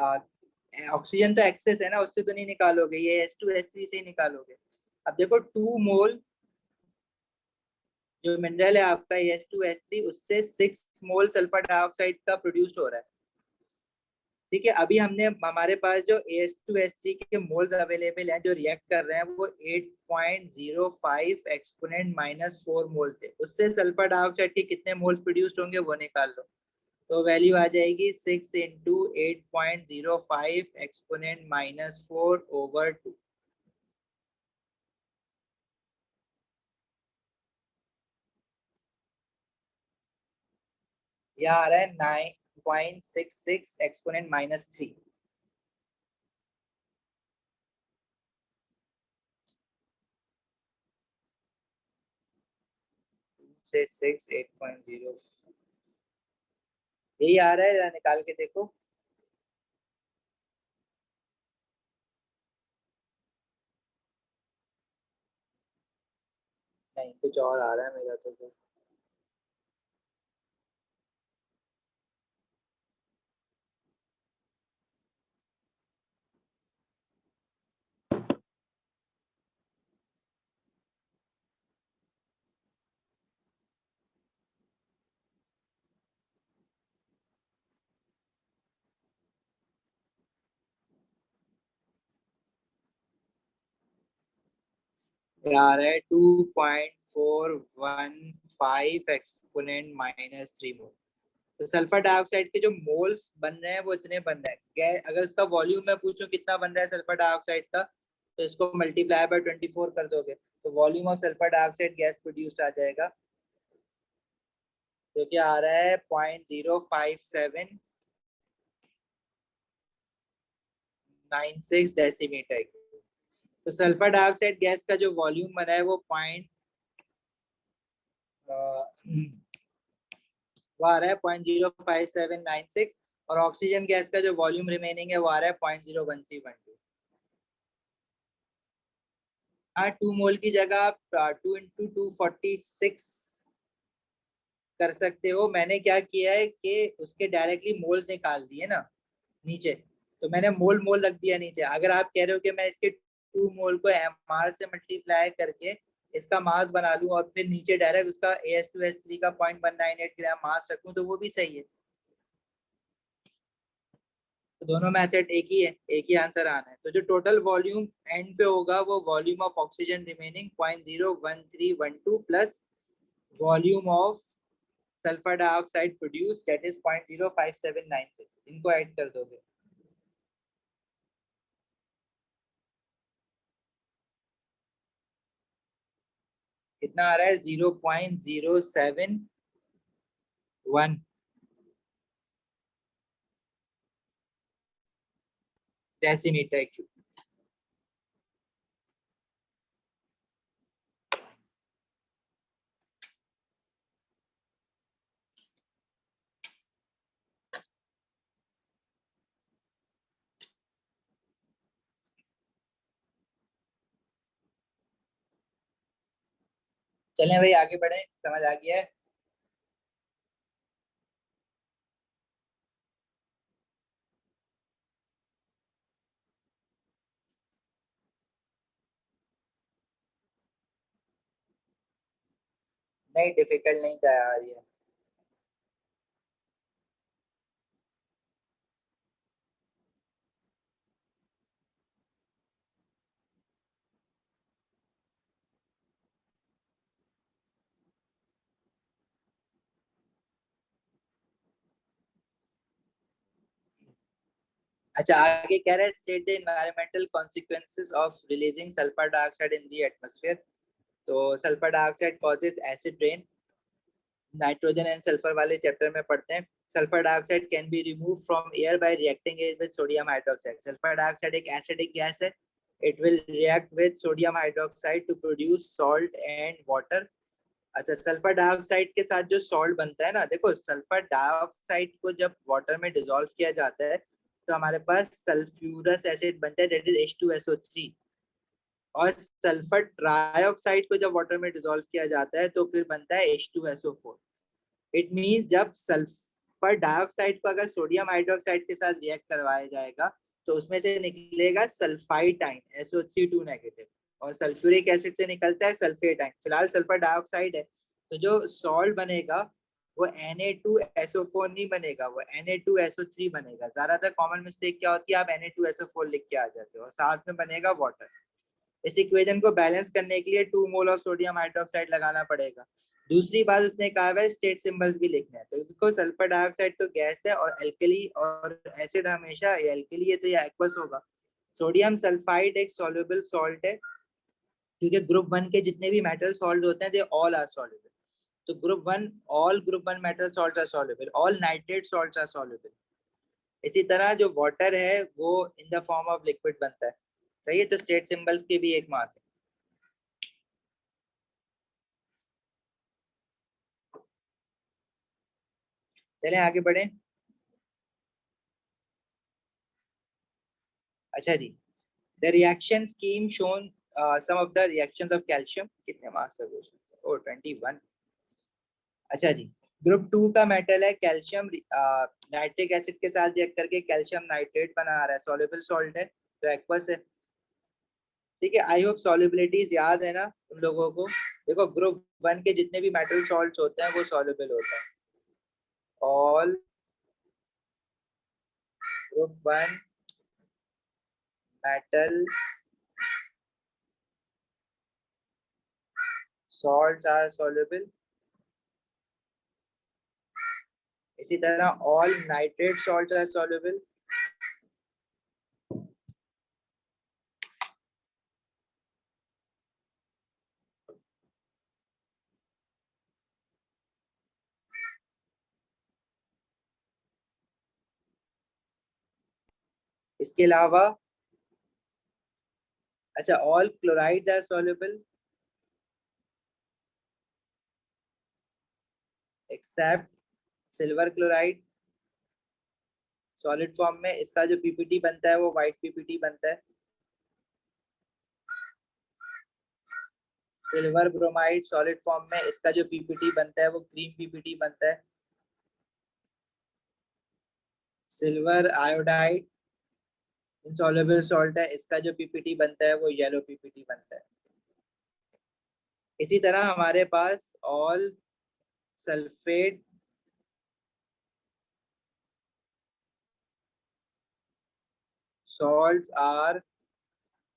ऑक्सीजन तो एक्सेस है ना, उससे तो नहीं निकालोगे, ये H2S3 से ही निकालोगे। अब देखो 2 मोल जो मिनरल है आपका H2S3, उससे 6 मोल सल्फर डाइऑक्साइड का प्रोड्यूस्ड हो रहा है। ठीक है, अभी हमने हमारे पास जो AH2S3 के मोल्स अवेलेबल हैं जो रिएक्ट कर रहे हैं, वो 8.05 एक्सपोनेंट -4 मोल थे। उससे सल्फर डाइऑक्साइड के कितने मोल्स प्रोड्यूस्ड होंगे वो निकाल लो। तो वैल्यू आ जाएगी 6 × 8.05 एक्सपोनेंट -4/2। यह आ रहा है 9.66 एक्सपोनेंट -3। से 6 8.0 यही आ रहा है, जरा निकाल के देखो। नहीं, कुछ और आ रहा है मेरा तो। ये आ रहा है 2.415 एक्सपोनेंट -3 मोल। तो सल्फर डाइऑक्साइड के जो मोल्स बन रहे हैं वो इतने बन रहे हैं। अगर उसका वॉल्यूम मैं पूछूं कितना बन रहा है सल्फर डाइऑक्साइड का, तो इसको मल्टीप्लाई बाय 24 कर दोगे तो volume of sulphur dioxide gas produced आ जाएगा, जो कि आ रहा है 0.05796 डेसीमीटर। तो सल्फर डाइऑक्साइड गैस का जो वॉल्यूम बना है वो वो आ रहा है 0.05796, और ऑक्सीजन गैस का जो वॉल्यूम रिमेनिंग है वो आ रहा है 0.01312। हाँ, 2 मोल की जगह आप 2 × 246 कर सकते हो। मैंने क्या किया है कि उसके डायरेक्टली मोल्स निकाल दिए ना नीचे, तो मैंने मोल मोल रख दिया नीचे। अगर आप कह रहे हो कि मैं इसके 2 मोल को MR से मल्टीप्लाई करके इसका मास बना लूं और फिर नीचे डायरेक्ट उसका AH2S3 का 0.198 ग्राम मास रखूं, तो वो भी सही है। तो दोनों मेथड एक ही है, एक ही आंसर आना है। तो जो टोटल वॉल्यूम एंड पे होगा वो volume of oxygen remaining 0.01312 plus volume of sulphur dioxide produce, that is 0.05796, इनको ऐड कर दोगे। कितना आ रहा है? 0.071 डेसीमीटर क्यूब। चलें भाई आगे बढ़े, समझ आ गया है? नहीं डिफिकल्ट नहीं था यार ये। अच्छा आगे कह रहे हैं state the environmental consequences of releasing sulphur dioxide in the atmosphere. तो sulphur dioxide causes acid rain, nitrogen and sulphur वाले चैप्टर में पढ़ते हैं। Sulphur dioxide can be remove from air by reacting it with sodium hydroxide. Sulphur dioxide एक acidic gas है। It will react with sodium hydroxide to produce salt and water. अच्छा sulphur dioxide के साथ जो salt बनता है ना, देखो सल्फर डाइऑक्साइड को जब वाटर में डिसॉल्व किया जाता है तो हमारे पास सल्फ्यूरस एसिड बनता है, दैट इज H2SO3। और सल्फर ट्राइऑक्साइड को जब वाटर में डिसॉल्व किया जाता है तो फिर बनता है H2SO4। इट मीन्स जब सल्फर डाइऑक्साइड को अगर सोडियम हाइड्रोक्साइड के साथ रिएक्ट करवाया जाएगा तो उसमें से निकलेगा सल्फाइड आयन SO3 नेगेटिव, और सल्फ्यूरिक एसिड से निकलता है सल्फेट आयन। फिलहाल सल्फर डाइऑक्साइड है तो जो सॉल्ट बनेगा वो Na2SO4 नहीं बनेगा, वो Na2SO3 बनेगा। ज्यादातर कॉमन मिस्टेक क्या होती है, आप Na2SO4 लिख के आ जाते हो और साथ में बनेगा वाटर। इस इक्वेशन को बैलेंस करने के लिए 2 मोल ऑफ सोडियम हाइड्रोक्साइड लगाना पड़ेगा। दूसरी बात उसने कहा है स्टेट सिंबल्स भी लिखने हैं, तो देखो सल्फर डाइऑक्साइड तो गैस है और एल्कली और एसिड हमेशा एल्कली है तो ये एक्वस होगा। सोडियम सल्फाइड एक सॉल्युबल सॉल्ट है क्योंकि ग्रुप वन के जितने भी मेटल सॉल्ट होते हैं दे ऑल आर सॉल्युबल। तो group one metal salt are soluble, all nitrate salts are soluble. इसी तरह जो वाटर है वो in the form of liquid बनता है। सही है, तो स्टेट सिंबल्स के भी एक मार्क है। चलें आगे बढ़े। अच्छा जी, the reaction scheme shown some of the reactions of calcium. कितने मार्क्स है वो? ओ 21। अच्छा जी, ग्रुप टू का मेटल है कैल्शियम, नाइट्रिक एसिड के साथ रिएक्ट करके कैल्शियम नाइट्रेट बना रहा है, सॉल्युबल सॉल्ट है तो एक्वस है। ठीक है, आई होप सॉल्युबिलिटीज याद है ना तुम लोगों को। देखो ग्रुप वन के जितने भी मेटल सॉल्ट्स होते हैं वो सॉल्युबल होते हैं। All group one metal salts are soluble। इसी तरह all nitrate salts are soluble। इसके अलावा अच्छा all chlorides are soluble except silver chloride. Solid form में इसका जो पीपीटी बनता है वो व्हाइट पीपीटी बनता है। सिल्वर ब्रोमाइड सॉलिड फॉर्म में इसका जो पीपीटी बनता है वो ग्रीन पीपीटी बनता है। सिल्वर आयोडाइड इनसॉल्युबल सॉल्ट है, इसका जो पीपीटी बनता है वो येलो पीपीटी बनता है। इसी तरह हमारे पास all sulphate salts are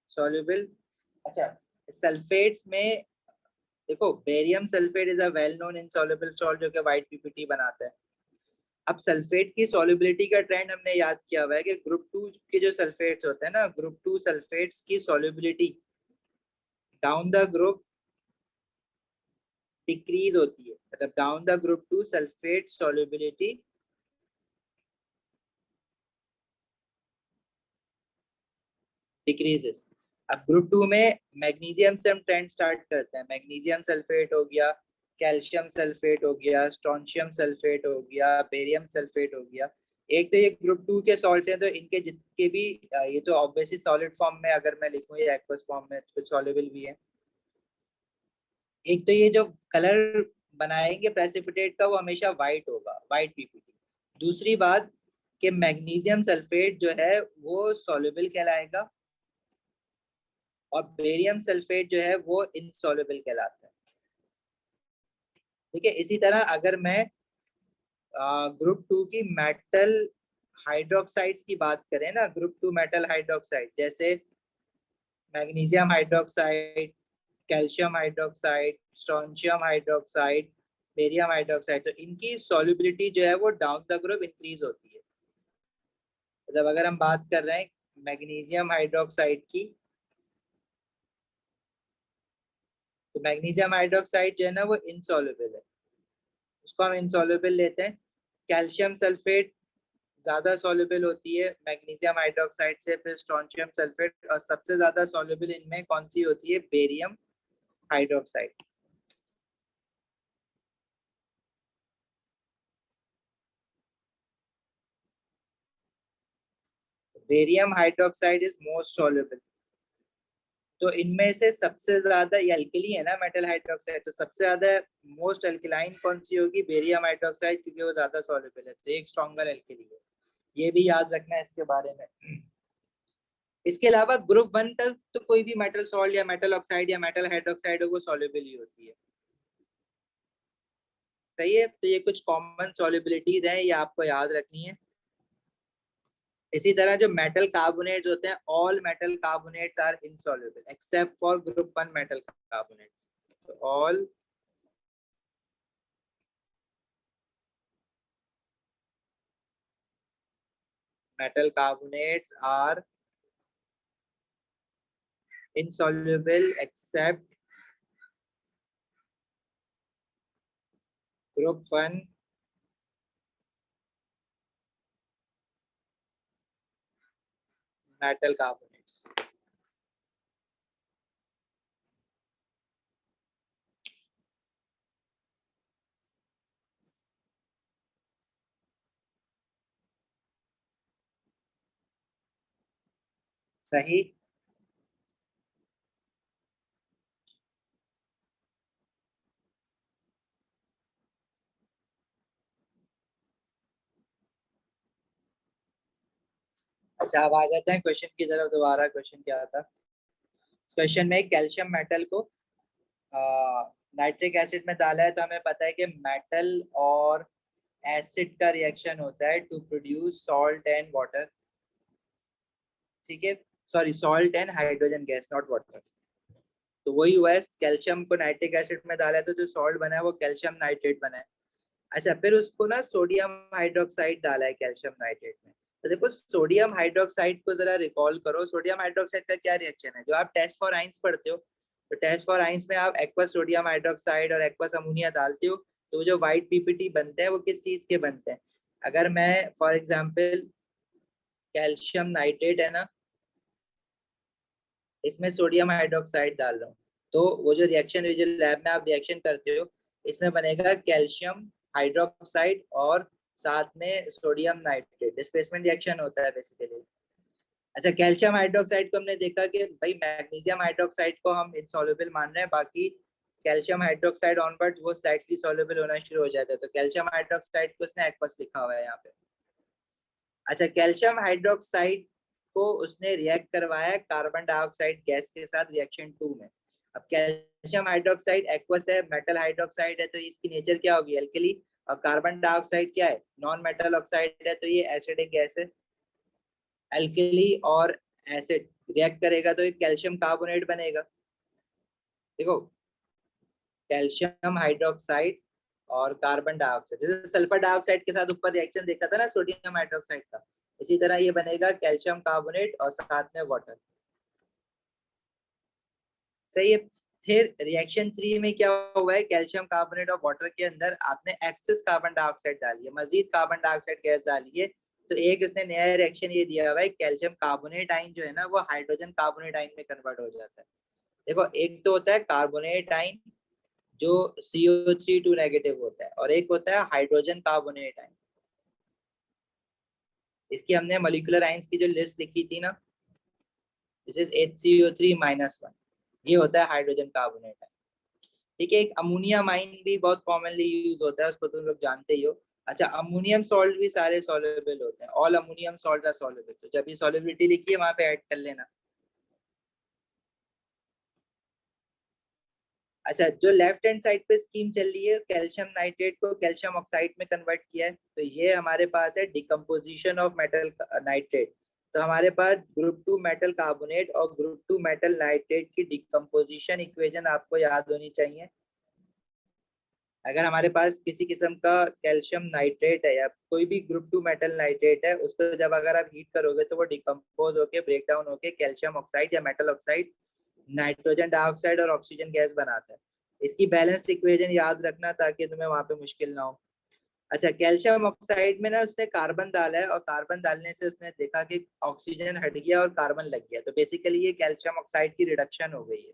soluble। अच्छा सल्फेट्स में देखो barium sulphate is a well known insoluble salt जो कि व्हाइट पीपीटी बनाता है। अब सल्फेट की सॉल्युबिलिटी का ट्रेंड हमने याद किया हुआ है कि ग्रुप टू के जो सल्फेट्स होते हैं ना, ग्रुप टू सल्फेट्स की solubility down the group decrease होती है, मतलब down the group to sulphate solubility decreases. अब ग्रुप टू में मैग्नीशियम से हम ट्रेंड स्टार्ट करते हैं, मैग्नीशियम सल्फेट हो गया, कैल्शियम सल्फेट हो गया, स्ट्रोंशियम सल्फेट हो गया, बेरियम सल्फेट हो गया। एक तो ये ग्रुप टू के सॉल्ट्स हैं तो इनके जितने भी ये तो ऑब्वियसली सॉलिड फॉर्म में अगर मैं लिखूं या एक्वस फॉर्म में तो सॉल्युबल भी है। एक तो ये जो कलर बनाएंगे प्रेसिपिटेट का वो हमेशा वाइट होगा, वाइट पीपीटी। दूसरी बात कि मैग्नीशियम सल्फेट जो है वो सॉल्युबल कहलाएगा और बेरियम सल्फेट जो है वो इनसॉल्युबल कहलाता है। ठीक है, इसी तरह अगर मैं ग्रुप 2 की मेटल हाइड्रोक्साइड्स की बात करें ना, ग्रुप 2 मेटल हाइड्रोक्साइड जैसे magnesium hydroxide, calcium hydroxide, strontium hydroxide, barium hydroxide, तो इनकी सॉल्युबिलिटी जो है वो डाउन द ग्रुप इंक्रीज होती है। मतलब अगर हम बात कर रहे हैं मैग्नीशियम हाइड्रोक्साइड की, तो मैग्नीशियम हाइड्रोक्साइड जो है ना वो इनसॉल्युबल है, उसको हम इनसॉल्युबल लेते हैं। कैल्शियम सल्फेट ज्यादा सॉल्युबल होती है मैग्नीशियम हाइड्रोक्साइड से, फिर स्ट्रोंशियम सल्फेट, और सबसे ज्यादा सॉल्युबल इनमें कौन सी होती है? Barium hydroxide. Barium hydroxide is most soluble. तो इनमें से सबसे ज्यादा, ये अल्कली है ना मेटल हाइड्रोक्साइड, तो सबसे ज्यादा मोस्ट अल्कलाइन कौन सी होगी? बेरियम हाइड्रोक्साइड, क्योंकि वो ज्यादा सॉल्युबल है, तो एक स्ट्रॉन्गर अल्कली है। ये भी याद रखना है इसके बारे में। इसके अलावा ग्रुप 1 तक तो कोई भी मेटल सॉल्ट या मेटल ऑक्साइड या मेटल हाइड्रोक्साइड हो वो सॉल्युबल ही होती है। सही है, तो ये कुछ कॉमन सॉल्युबिलिटीज हैं, ये आपको याद रखनी है। इसी तरह जो मेटल कार्बोनेट्स होते हैं, all metal carbonates are insoluble except for group 1 metal carbonates. तो all metal carbonates are insoluble except group 1 metal carbonates। सही। अच्छा, अब आ जाते हैं क्वेश्चन की तरफ। दोबारा क्वेश्चन क्या था? क्वेश्चन में कैल्शियम मेटल को नाइट्रिक एसिड में डाला है, तो हमें पता है कि मेटल और एसिड का रिएक्शन होता है to produce salt and water. ठीक है, sorry, salt and hydrogen gas, not water. तो वही हुआ है, कैल्शियम को नाइट्रिक एसिड में डाला है तो जो सॉल्ट बना है वो कैल्शियम नाइट्रेट बना है। अच्छा, फिर उसको ना सोडियम हाइड्रोक्साइड डाला है कैल्शियम नाइट्रेट में। तो देखो सोडियम हाइड्रोक्साइड को जरा रिकॉल करो, सोडियम हाइड्रोक्साइड का क्या रिएक्शन है? जो आप टेस्ट फॉर आइंस पढ़ते हो, तो टेस्ट फॉर आइंस में आप एक्वस सोडियम हाइड्रोक्साइड और एक्वस अमोनिया डालते हो, तो वो जो व्हाइट पीपीटी बनते हैं वो किस चीज के बनते हैं? अगर मैं फॉर एग्जाम्पल कैल्शियम नाइट्रेट है ना, इसमें सोडियम हाइड्रोक्साइड डाल रहा हूँ, तो वो जो रिएक्शन, जो लैब में आप रिएक्शन करते हो, इसमें बनेगा कैल्शियम हाइड्रोक्साइड और साथ में सोडियम नाइट्रेट, डिस्प्लेसमेंट रिएक्शन होता है बेसिकली। अच्छा, कैल्शियम हाइड्रोक्साइड को हमने देखा कि भाई मैग्नीशियम हाइड्रोक्साइड को हम इनसॉल्युबल मान रहे हैं, बाकी कैल्शियम हाइड्रोक्साइड ऑनवर्ड वो स्लाइटली सॉल्युबल होना शुरू हो जाता है, तो कैल्शियम हाइड्रोक्साइड को उसने एक्वस लिखा हुआ है यहाँ पे। अच्छा, कैल्शियम हाइड्रोक्साइड को उसने रिएक्ट करवाया कार्बन डाइऑक्साइड गैस के साथ रिएक्शन 2 में। अब कैल्शियम हाइड्रोक्साइड एक्वस है, मेटल हाइड्रोक्साइड है, तो इसकी नेचर क्या होगी? अल्कली। और कार्बन डाइऑक्साइड क्या है? नॉन मेटल ऑक्साइड है, तो ये एसिडिक गैस है। अल्कली और एसिड रिएक्ट करेगा तो एक कैल्शियम कार्बोनेट बनेगा। देखो, कैल्शियम हाइड्रोक्साइड और कार्बन डाइऑक्साइड, जैसे सल्फर डाइऑक्साइड के साथ ऊपर रिएक्शन देखा था ना सोडियम हाइड्रोक्साइड का, इसी तरह ये बनेगा कैल्शियम कार्बोनेट और साथ में वाटर। सही है। फिर रिएक्शन 3 में क्या हुआ है? कैल्शियम कार्बोनेट और वाटर के अंदर आपने एक्सेस कार्बन डाइऑक्साइड डाली है, मजीद कार्बन डाइऑक्साइड गैस डाली है, तो एक इसने नया रिएक्शन ये दिया हुआ है, कैल्शियम कार्बोनेट आइन जो है ना वो हाइड्रोजन कार्बोनेट आइन में कन्वर्ट हो जाता है। देखो, एक तो होता है कार्बोनेट आइन जो CO3 नेगेटिव होता है, और एक होता है हाइड्रोजन कार्बोनेट आइन। इसकी हमने मोलिकुलर आइंस की जो लिस्ट लिखी थी ना, दिस इज HCO3-1, ये होता है हाइड्रोजन कार्बोनेट आइन। ठीक है, एक अमोनिया माइन भी बहुत कॉमनली यूज होता है, उसको तुम लोग जानते ही हो। अच्छा, अमोनियम सॉल्ट भी सारे सॉल्युबल होते हैं, all ammonium salt are soluble, तो जब भी सॉल्युबिलिटी लिखी है वहां पे ऐड कर लेना। अच्छा, जो लेफ्ट हैंड साइड पे स्कीम चल रही है, कैल्शियम नाइट्रेट को कैल्शियम ऑक्साइड में कन्वर्ट किया है, तो ये हमारे पास है डिकम्पोजिशन ऑफ मेटल नाइट्रेट। तो हमारे पास ग्रुप टू मेटल कार्बोनेट और ग्रुप टू मेटल नाइट्रेट की डिकम्पोजिशन इक्वेशन आपको याद होनी चाहिए। अगर हमारे पास किसी किस्म का कैल्शियम नाइट्रेट है या कोई भी ग्रुप टू मेटल नाइट्रेट है, उसको जब अगर आप हीट करोगे तो वो डिकम्पोज होके ब्रेक डाउन होके कैल्शियम ऑक्साइड या मेटल ऑक्साइड, नाइट्रोजन डाइऑक्साइड और ऑक्सीजन गैस बनाता है। इसकी बैलेंस्ड इक्वेशन याद रखना ताकि तुम्हें वहां पे मुश्किल ना हो। अच्छा, कैल्शियम ऑक्साइड में ना उसने कार्बन डाला है और कार्बन डालने से उसने देखा कि ऑक्सीजन हट गया और कार्बन लग गया, तो बेसिकली ये कैल्शियम ऑक्साइड की रिडक्शन हो गई है।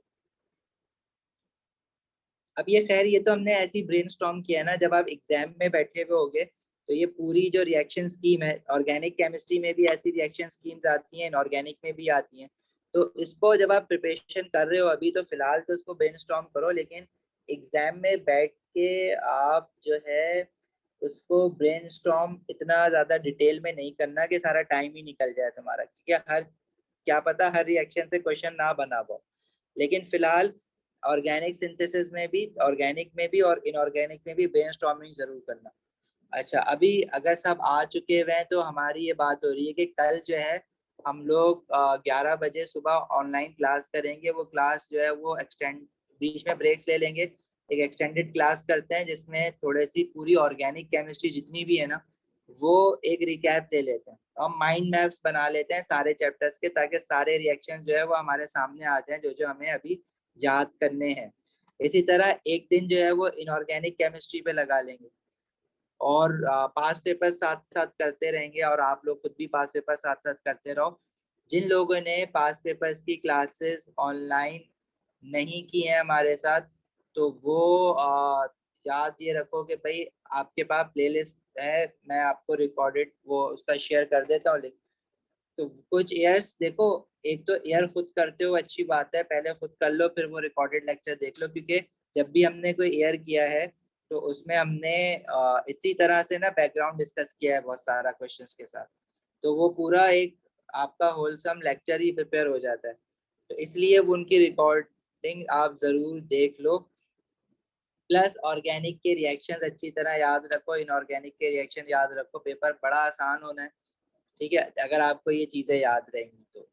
अब ये खैर ये तो हमने ऐसी ब्रेनस्टॉर्म किया है ना, जब आप एग्जाम में बैठे हुए होगे तो ये पूरी जो रिएक्शन स्कीम है, ऑर्गेनिक केमिस्ट्री में भी ऐसी रिएक्शन स्कीम्स आती हैं, इनऑर्गेनिक में भी आती हैं। तो इसको जब आप प्रिपरेशन कर रहे हो अभी, तो फिलहाल तो इसको ब्रेनस्टॉर्म करो, लेकिन एग्जाम में बैठ के आप जो है उसको ब्रेनस्टॉर्म इतना ज्यादा डिटेल में नहीं करना कि सारा टाइम ही निकल जाए तुम्हारा, क्योंकि हर क्या पता हर रिएक्शन से क्वेश्चन ना बना हो। लेकिन फिलहाल ऑर्गेनिक सिंथेसिस में भी, ऑर्गेनिक में भी और इनऑर्गेनिक में भी ब्रेनस्टॉर्मिंग जरूर करना। अच्छा, अभी अगर सब आ चुके हुए हैं तो हमारी ये बात हो रही है कि कल जो है हम लोग 11 बजे सुबह ऑनलाइन क्लास करेंगे। वो क्लास जो है वो एक्सटेंड, बीच में ब्रेक्स ले लेंगे, एक एक्सटेंडेड क्लास करते हैं जिसमें थोड़ी सी पूरी ऑर्गेनिक केमिस्ट्री जितनी भी है ना वो एक रिकैप ले लेते हैं। हम माइंड मैप्स बना लेते हैं सारे चैप्टर्स के, ताकि सारे रिएक्शन जो है वो हमारे सामने आ जाएं, जो जो हमें अभी याद करने हैं। इसी तरह एक दिन जो है वो इनऑर्गेनिक केमिस्ट्री पे लगा लेंगे और पास पेपर साथ साथ करते रहेंगे, और आप लोग खुद भी पास पेपर साथ साथ करते रहो। जिन लोगों ने पास पेपर्स की क्लासेस ऑनलाइन नहीं की हैं हमारे साथ, तो वो याद ये रखो कि भाई आपके पास प्लेलिस्ट है, मैं आपको रिकॉर्डेड वो उसका शेयर कर देता हूँ। तो कुछ एयर्स देखो, एक तो एयर खुद करते हो अच्छी बात है, पहले खुद कर लो फिर वो रिकॉर्डेड लेक्चर देख लो, क्योंकि जब भी हमने कोई एयर किया है तो उसमें हमने इसी तरह से ना बैकग्राउंड डिस्कस किया है बहुत सारा क्वेश्चंस के साथ, तो वो पूरा एक आपका होलसम लेक्चर ही प्रिपेयर हो जाता है। तो इसलिए वो उनकी रिकॉर्डिंग आप जरूर देख लो। प्लस ऑर्गेनिक के रिएक्शंस अच्छी तरह याद रखो, इनऑर्गेनिक के रिएक्शन याद रखो, पेपर बड़ा आसान होना है। ठीक है, अगर आपको ये चीजें याद रहेंगी तो।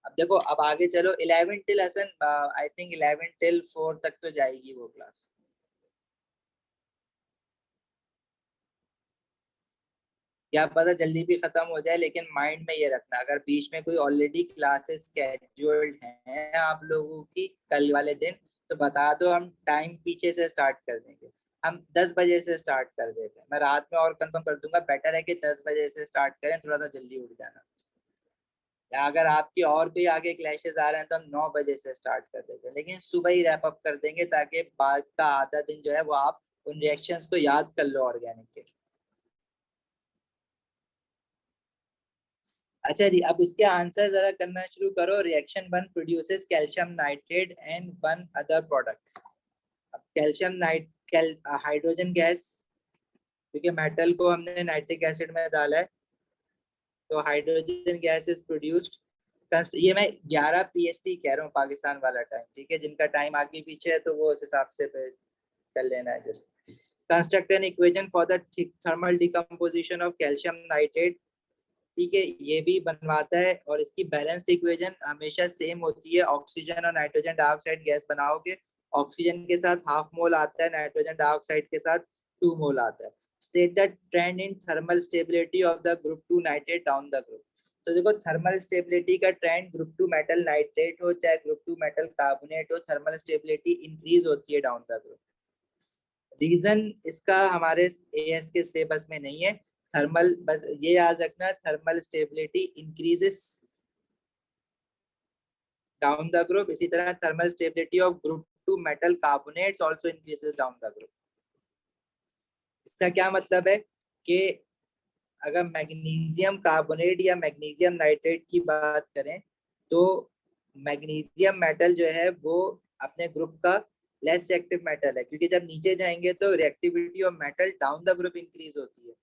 अब देखो, अब आगे चलो 11 टिल हसन, आई थिंक 11 till 4 तक तो जाएगी वो क्लास। क्या पता जल्दी भी खत्म हो जाए, लेकिन माइंड में ये रखना, अगर बीच में कोई ऑलरेडी क्लासेस स्केड्यूल्ड हैं आप लोगों की कल वाले दिन, तो बता दो, हम टाइम पीछे से स्टार्ट कर देंगे। हम 10 बजे से स्टार्ट कर देते हैं, मैं रात में और कंफर्म कर दूंगा, बेटर है कि 10 बजे से स्टार्ट करें, थोड़ा सा जल्दी उठ जाना। या अगर आपकी और कोई आगे क्लैशेस आ रहे हैं तो हम 9 बजे से स्टार्ट कर देते हैं, लेकिन सुबह ही रैप अप कर देंगे, ताकि बाद का आधा दिन जो है वो आप उन रिएक्शंस को याद कर लो ऑर्गेनिक के। अच्छा जी, अब इसके आंसर जरा करना शुरू करो। Reaction one produces calcium nitrate and one other product. अब कैल्शियम हाइड्रोजन गैस, क्योंकि मेटल को हमने नाइट्रिक एसिड में डाला है, तो हाइड्रोजन गैस इज प्रोड्यूस्ड। ये मैं 11 PST कह रहा हूँ, पाकिस्तान वाला टाइम, ठीक है, जिनका टाइम आगे पीछे है तो वो उस हिसाब से फिर कर लेना है just. Construct an equation for the thermal decomposition of calcium nitrate. ठीक है, ये भी बनवाता है, और इसकी बैलेंस्ड इक्वेशन हमेशा सेम होती है। ऑक्सीजन और नाइट्रोजन डाइऑक्साइड गैस बनाओगे, ऑक्सीजन के साथ हाफ मोल आता है, नाइट्रोजन डाइऑक्साइड के साथ 2 मोल आता है। State the trend in thermal stability of the group two nitrate down the group. तो देखो, थर्मल स्टेबिलिटी का ट्रेंड, ग्रुप टू मेटल नाइट्रेट हो चाहे ग्रुप टू मेटल कार्बोनेट हो, थर्मल स्टेबिलिटी इंक्रीज होती है डाउन द ग्रुप। रीजन इसका हमारे एएस के सिलेबस में नहीं है। थर्मल, बस ये याद रखना, thermal stability increases down the group, इसी तरह thermal stability of group two metal carbonates also increases down the group. इसका क्या मतलब है कि अगर मैग्नीशियम कार्बोनेट या मैग्नीशियम नाइट्रेट की बात करें, तो मैग्नीशियम मेटल जो है वो अपने ग्रुप का लेस रिएक्टिव मेटल है, क्योंकि जब नीचे जाएंगे तो reactivity of metal down the group increase होती है।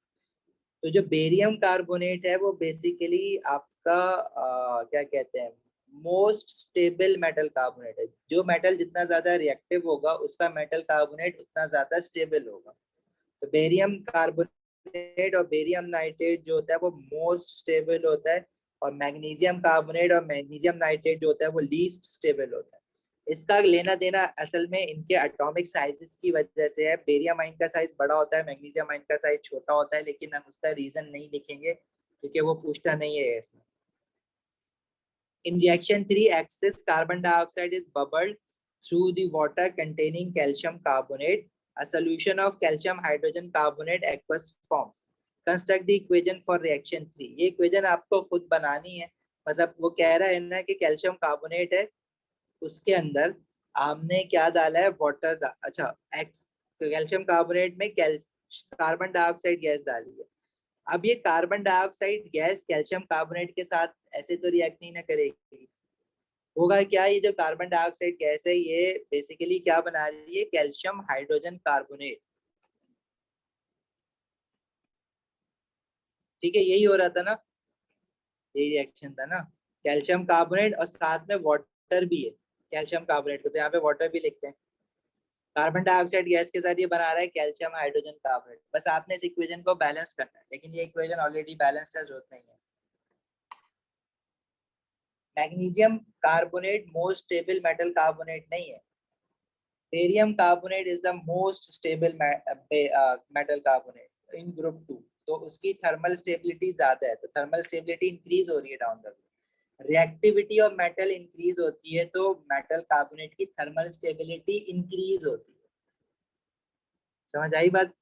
तो जो बेरियम कार्बोनेट है वो बेसिकली आपका क्या कहते हैं, मोस्ट स्टेबल मेटल कार्बोनेट है। जो मेटल जितना ज्यादा रिएक्टिव होगा उसका मेटल कार्बोनेट उतना ज्यादा स्टेबल होगा। तो बेरियम कार्बोनेट और बेरियम नाइट्रेट जो होता है वो मोस्ट स्टेबल होता है, और मैग्नीशियम कार्बोनेट और मैग्नीशियम नाइट्रेट जो होता है वो लीस्ट स्टेबल होता है। इसका लेना देना असल में इनके एटॉमिक साइजेस की वजह से है। बेरियम आयन का साइज बड़ा होता है, मैग्नीशियम आयन का साइज छोटा होता है, लेकिन हम उसका रीजन नहीं लिखेंगे क्योंकि वो पूछता नहीं है इसमें। In reaction 3, excess carbon dioxide is bubbled through the water containing calcium carbonate. A solution of calcium hydrogen carbonate aqueous forms. Construct the equation for reaction 3. ये equation आपको खुद बनानी है। मतलब वो कह रहा है ना कि कैल्शियम कार्बोनेट है, उसके अंदर हमने क्या डाला है, वाटर। अच्छा, एक्स कैल्शियम कार्बोनेट में कार्बन डाइऑक्साइड गैस डाली है। अब ये carbon dioxide gas calcium carbonate के साथ ऐसे तो रिएक्ट नहीं ना करेगी। होगा क्या, ये जो कार्बन डाइऑक्साइड गैस है ये बेसिकली क्या बना रही है, कैल्शियम हाइड्रोजन कार्बोनेट। ठीक है, यही हो रहा था ना, यही रिएक्शन था ना, कैल्शियम कार्बोनेट और साथ में वाटर भी है। कैल्शियम कार्बोनेट को तो यहाँ पे वाटर भी लिखते हैं। कार्बन डाइऑक्साइड गैस के साथ ये बना रहा है कैल्शियम हाइड्रोजन कार्बोनेट। बस आपने इस इक्वेशन को बैलेंस करना है, लेकिन ये इक्वेशन ऑलरेडी बैलेंस्ड है, जरूरत नहीं है। Magnesium carbonate most stable metal carbonate नहीं है। Barium carbonate is the most stable metal carbonate in group 2। तो उसकी थर्मल स्टेबिलिटी ज्यादा है, तो थर्मल स्टेबिलिटी इंक्रीज हो रही है down the group. Reactivity of metal increase होती है तो मेटल कार्बोनेट की थर्मल स्टेबिलिटी इंक्रीज होती है। समझ आई बात?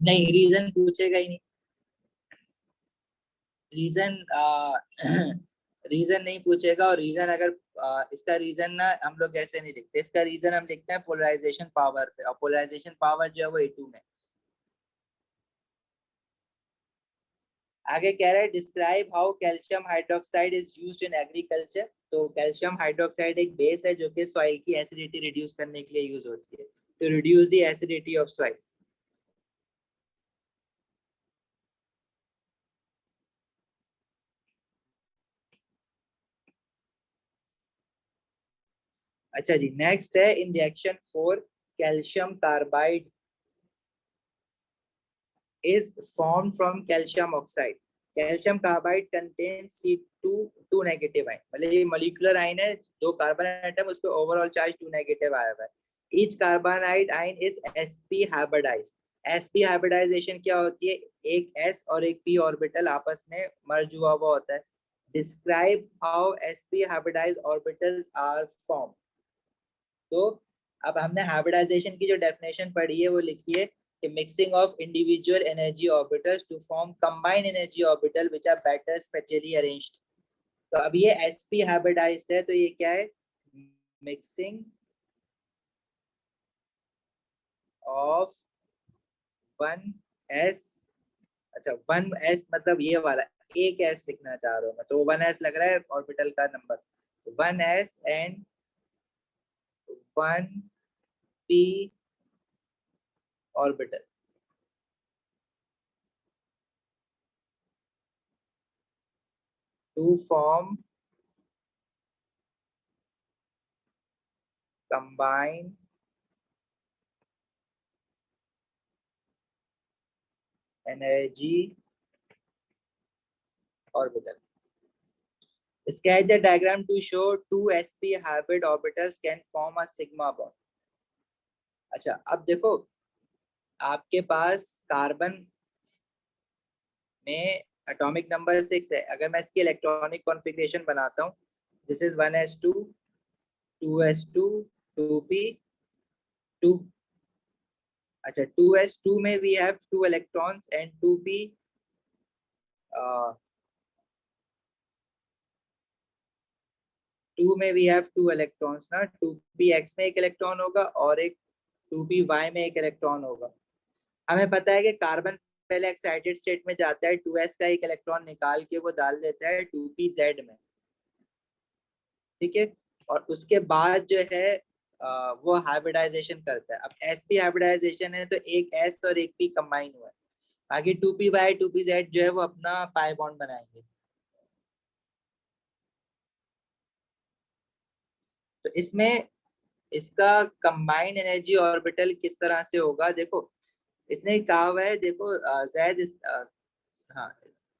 नहीं, रीजन पूछेगा ही नहीं। रीजन रीजन नहीं पूछेगा। और रीजन अगर इसका रीजन ना हम लोग ऐसे नहीं लिखते, इसका रीजन हम लिखते हैं पोलराइजेशन पावर पे, और पोलराइजेशन पावर जो है वो A2 में। आगे कह रहा है describe how calcium hydroxide is used in agriculture. तो कैल्शियम हाइड्रोक्साइड एक बेस है जो कि सॉइल की एसिडिटी रिड्यूस करने के लिए यूज होती है, to reduce the acidity of soils. अच्छा जी, नेक्स्ट है in reaction 4 calcium carbide is formed from calcium oxide. Calcium carbide contains C2 2 negative ion, मतलब ये molecular ion है, दो कार्बन एटम उस पे ओवरऑल चार्ज 2 नेगेटिव आया हुआ है। Each carbonide ion is sp hybridized. sp hybridization क्या होती है, एक s और एक p ऑर्बिटल आपस में मर्ज हुआ हुआ होता है। Describe how sp hybridized orbitals are formed. तो अब हमने हाइब्रिडाइजेशन की जो डेफिनेशन पढ़ी है वो लिखी है कि mixing of individual energy orbitals to form combined energy orbital which are better specially arranged. तो अब ये sp हाइब्रिडाइज्ड है, तो ये क्या है, मिक्सिंग ऑफ 1s। अच्छा, 1s मतलब ये वाला, एक s लिखना चाह रहा हूँ मैं, तो 1s लग रहा है ऑर्बिटल का number. 1s and 1p orbital to form combined energy orbital. Sketch the diagram to show two sp hybrid orbitals can form a sigma bond. अच्छा, अब देखो आपके पास कार्बन में एटॉमिक नंबर 6 है। अगर मैं इसकी इलेक्ट्रॉनिक कॉन्फ़िगरेशन बनाता हूँ, this is 1s2 2s2 2p 2। अच्छा, 2s2 में we have 2 electrons and 2p two में वी हैव टू इलेक्ट्रॉन्स ना, टू पी एक्स में एक इलेक्ट्रॉन होगा और एक टू पी वाई में एक इलेक्ट्रॉन होगा। हमें पता है कि कार्बन पहले एक्साइटेड स्टेट में जाता है, टू एस का एक इलेक्ट्रॉन निकाल के वो डाल देता है टू पी जेड में, ठीक है। और उसके बाद जो है वो हाइब्रिडाइजेशन करता है। अब एस पी हाइब्रिडाइजेशन है तो एक एस और एक पी कंबाइन हुआ है, बाकी two P Y two P Z जो है वो अपना पाई बॉन्ड बनाएंगे। तो इसमें इसका कंबाइंड एनर्जी ऑर्बिटल किस तरह से होगा, देखो इसने कहा हुआ है, देखो जैद हाँ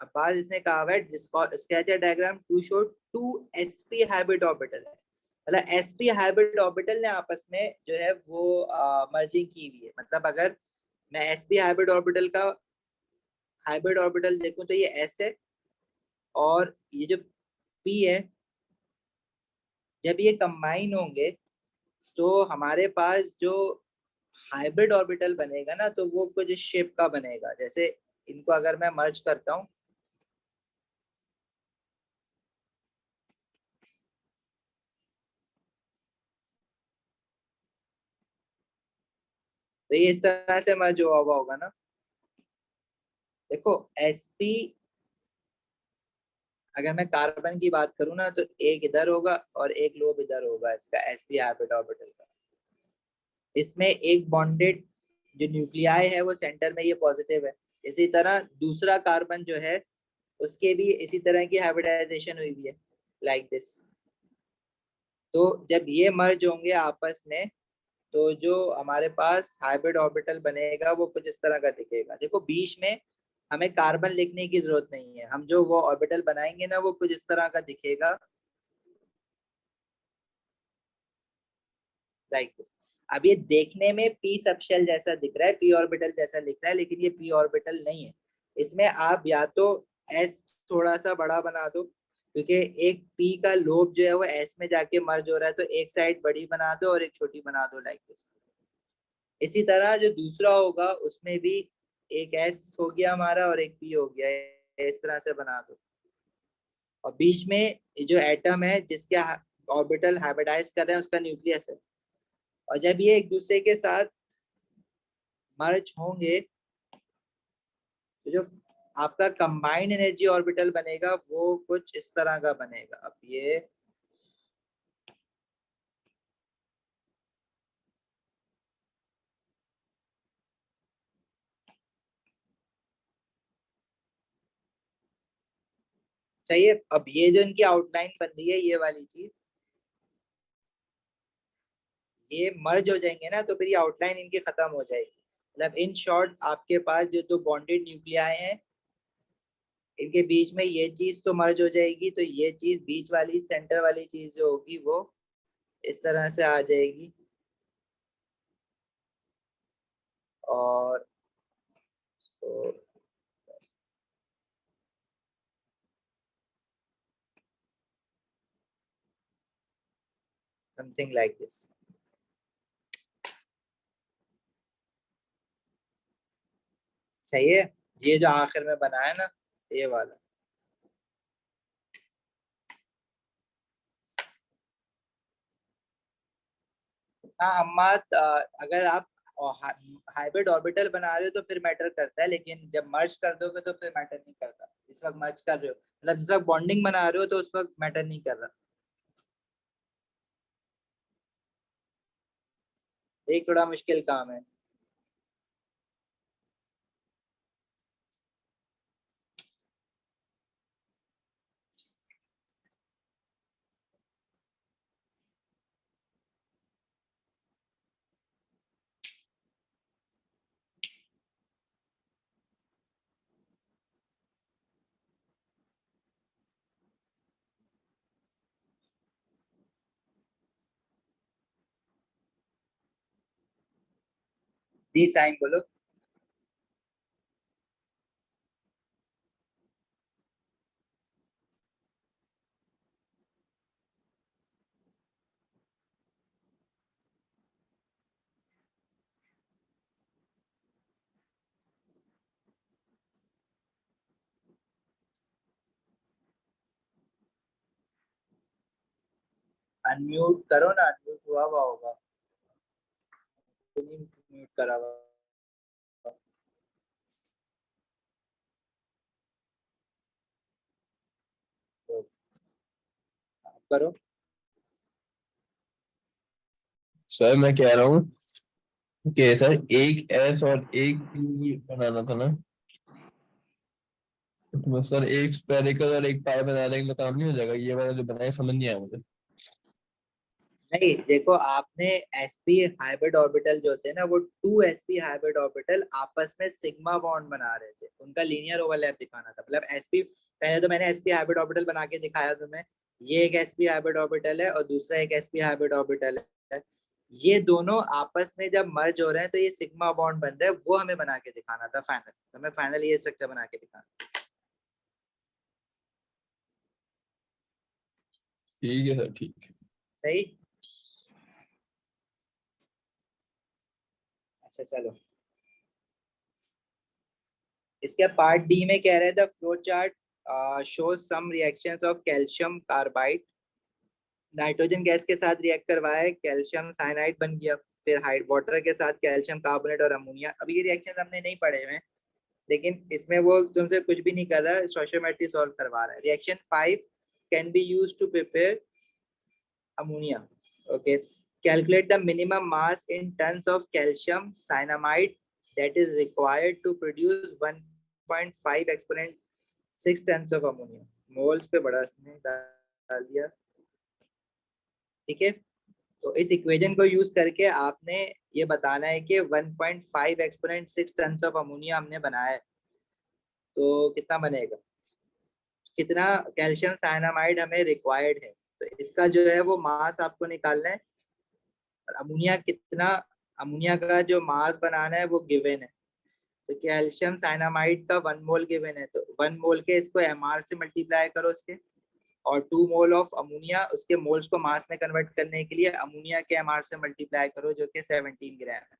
अब्बास इसने कहा हुआ है sketch a diagram to show two sp hybrid orbital है, मतलब sp हाइब्रिड ऑर्बिटल ने आपस में जो है वो मर्जिंग की हुई है। मतलब अगर मैं sp हाइब्रिड ऑर्बिटल देखूं तो ये s है और ये जो p है, जब ये कंबाइन होंगे तो हमारे पास जो हाइब्रिड ऑर्बिटल बनेगा ना, तो वो कुछ इस शेप का बनेगा। जैसे इनको अगर मैं मर्ज करता हूँ तो ये इस तरह से मर्ज हुआ हुआ होगा ना। देखो sp, अगर मैं कार्बन की बात करूँ ना तो एक इधर होगा और एक लोब इधर होगा इसका sp हाइब्रिड ऑर्बिटल का। इसमें एक बॉन्डेड जो न्यूक्लियाई है वो सेंटर में ये पॉजिटिव है। इसी तरह दूसरा कार्बन जो है उसके भी इसी तरह की हाइब्रिडाइजेशन हुई हुई है, लाइक दिस। तो जब ये मर्ज होंगे आपस में तो जो हमारे पास हाइब्रिड ऑर्बिटल बनेगा वो कुछ इस तरह का दिखेगा। देखो बीच में हमें कार्बन लिखने की जरूरत नहीं है, हम जो वो ऑर्बिटल बनाएंगे ना वो कुछ इस तरह का दिखेगा, लाइक दिस। अब ये देखने में पी सबशेल जैसा दिख रहा है, पी ऑर्बिटल जैसा दिख रहा है, लेकिन ये पी ऑर्बिटल नहीं है। इसमें आप या तो एस थोड़ा सा बड़ा बना दो, क्योंकि एक पी का लोब जो है वो एस में जाके मर्ज हो रहा है, तो एक साइड बड़ी बना दो और एक छोटी बना दो, लाइक दिस। इसी तरह जो दूसरा होगा उसमें भी एक एस हो गया हमारा और एक पी हो गया, इस तरह से बना दो। और बीच में जो एटम है जिसके ऑर्बिटल हाइब्रिडाइज कर रहे हैं उसका न्यूक्लियस है। और जब ये एक दूसरे के साथ मर्ज होंगे तो जो आपका कंबाइंड एनर्जी ऑर्बिटल बनेगा वो कुछ इस तरह का बनेगा। अब ये चाहिए। अब ये जो इनकी आउटलाइन बन रही है ये वाली चीज, ये मर्ज हो जाएंगे ना तो फिर ये आउटलाइन इनकी खत्म हो जाएगी। मतलब इन शॉर्ट आपके पास जो दो बॉन्डेड न्यूक्लियाई हैं इनके बीच में ये चीज तो मर्ज हो जाएगी, तो ये चीज बीच वाली सेंटर वाली चीज जो होगी वो इस तरह से आ जाएगी। और तो समथिंग लाइक दिस। सही है, ये जो आखिर में बना है ना ये वाला। हाँ अम्माद, अगर आप हाइब्रिड ऑर्बिटल बना रहे हो तो फिर मैटर करता है, लेकिन जब मर्ज कर दोगे तो फिर मैटर नहीं करता। इस वक्त मर्ज कर रहे हो मतलब जिस वक्त बॉन्डिंग बना रहे हो तो उस वक्त मैटर नहीं कर रहा। एक थोड़ा मुश्किल काम है। जी साइन बोलो। अनम्यूट करो ना, अनम्यूट हुआ होगा, म्यूट करा हुआ। तो आप करो। सर मैं कह रहा हूँ कि सर एक एस और एक पी बनाना था ना, तो सर एक स्पेरिकल और एक पाई बना देंगे तो काम नहीं हो जाएगा? ये वाला जो बनाया समझ नहीं आया मुझे। नहीं देखो, आपने sp हाइब्रिड ऑर्बिटल जो होते हैं ना, वो टू sp हाइब्रिड ऑर्बिटल आपस में सिग्मा बॉन्ड बना रहे थे, उनका लीनियर ओवरलैप दिखाना था। मतलब sp, पहले तो मैंने sp हाइब्रिड ऑर्बिटल बना के दिखाया तुम्हें, ये एक sp हाइब्रिड ऑर्बिटल है और दूसरा एक sp हाइब्रिड ऑर्बिटल है। ये दोनों आपस में जब मर्ज हो रहे हैं तो ये सिग्मा बॉन्ड बन रहे हैं, वो हमें बना के दिखाना था फाइनल। तो हमें फाइनल ये स्ट्रक्चर बना के दिखाना। ठीक है सर, ठीक है। सही। अच्छा चलो, इसके पार्ट डी में कह रहे थे flow chart show some reactions of calcium carbide, nitrogen gas के साथ रिएक्ट करवाया, कैल्शियम साइनाइड बन गया, फिर हाइड वाटर के साथ कैल्शियम कार्बोनेट और अमोनिया। अब ये रिएक्शन हमने नहीं पढ़े हुए हैं, लेकिन इसमें वो तुमसे कुछ भी नहीं कर रहा, स्टोइचियोमेट्री सॉल्व करवा रहा है। Reaction 5 can be used to prepare ammonia. Okay. Calculate the minimum mass in tons of calcium cyanamide that is required to produce 1.5 exponent 6 tons of ammonia. Moles पे बड़ा इसने डाल दिया। ठीक है, तो इस इक्वेशन को यूज करके आपने ये बताना है कि 1.5 एक्सपोनेंट 6 टन ऑफ अमोनिया हमने बनाया है, तो कितना बनेगा, कितना कैल्शियम साइनामाइड हमें रिक्वायर्ड है। तो इसका जो है वो मास आपको निकालना है, और अमोनिया कितना, अमोनिया का जो मास बनाना है वो गिवन है। तो कैल्शियम साइनामाइड का 1 मोल गिवन है, तो 1 मोल के इसको एमआर से मल्टीप्लाई करो इसके, और 2 मोल ऑफ अमोनिया, उसके मोल्स को मास में कन्वर्ट करने के लिए अमोनिया के एमआर से मल्टीप्लाई करो, जो कि 17 ग्राम है।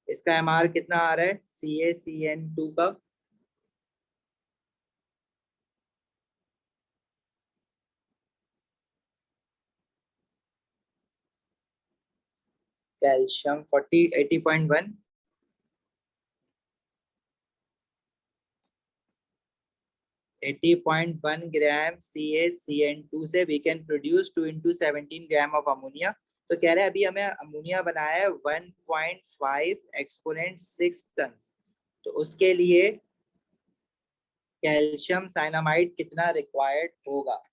इसका एमआर कितना आ रहा है CaCN2 का, कैल्शियम 80.1, 80.1 ग्राम CaCN2 से we can produce 2 into 17 gram of ammonia. तो कह रहे हैं अभी हमें अमोनिया बनाया है 1.5 एक्सपोनेंट 6 टन, तो उसके लिए कैल्शियम साइनामाइड कितना रिक्वायर्ड होगा।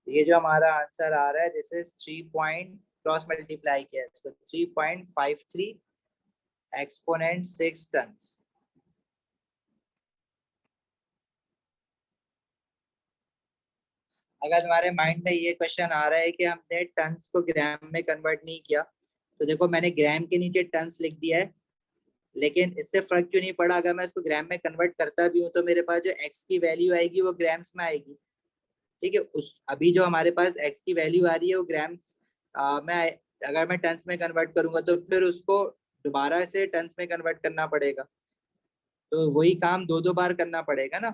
ये जो हमारा आंसर आ रहा है, this is 3 point, cross multiply किया है इसको, 3.53 एक्सपोनेंट 6 टन। अगर तुम्हारे माइंड में ये क्वेश्चन आ रहा है कि हमने टन्स को ग्राम में कन्वर्ट नहीं किया, तो देखो मैंने ग्राम के नीचे टन्स लिख दिया है, लेकिन इससे फर्क क्यों नहीं पड़ा, अगर मैं इसको ग्राम में कन्वर्ट करता भी हूँ तो मेरे पास जो एक्स की वैल्यू आएगी वो ग्राम्स में आएगी। ठीक है, उस अभी जो हमारे पास एक्स की वैल्यू आ रही है वो ग्राम्स में अगर मैं टन्स में कन्वर्ट करूंगा तो फिर उसको दोबारा से टन्स में कन्वर्ट करना पड़ेगा, तो वही काम दो दो बार करना पड़ेगा ना।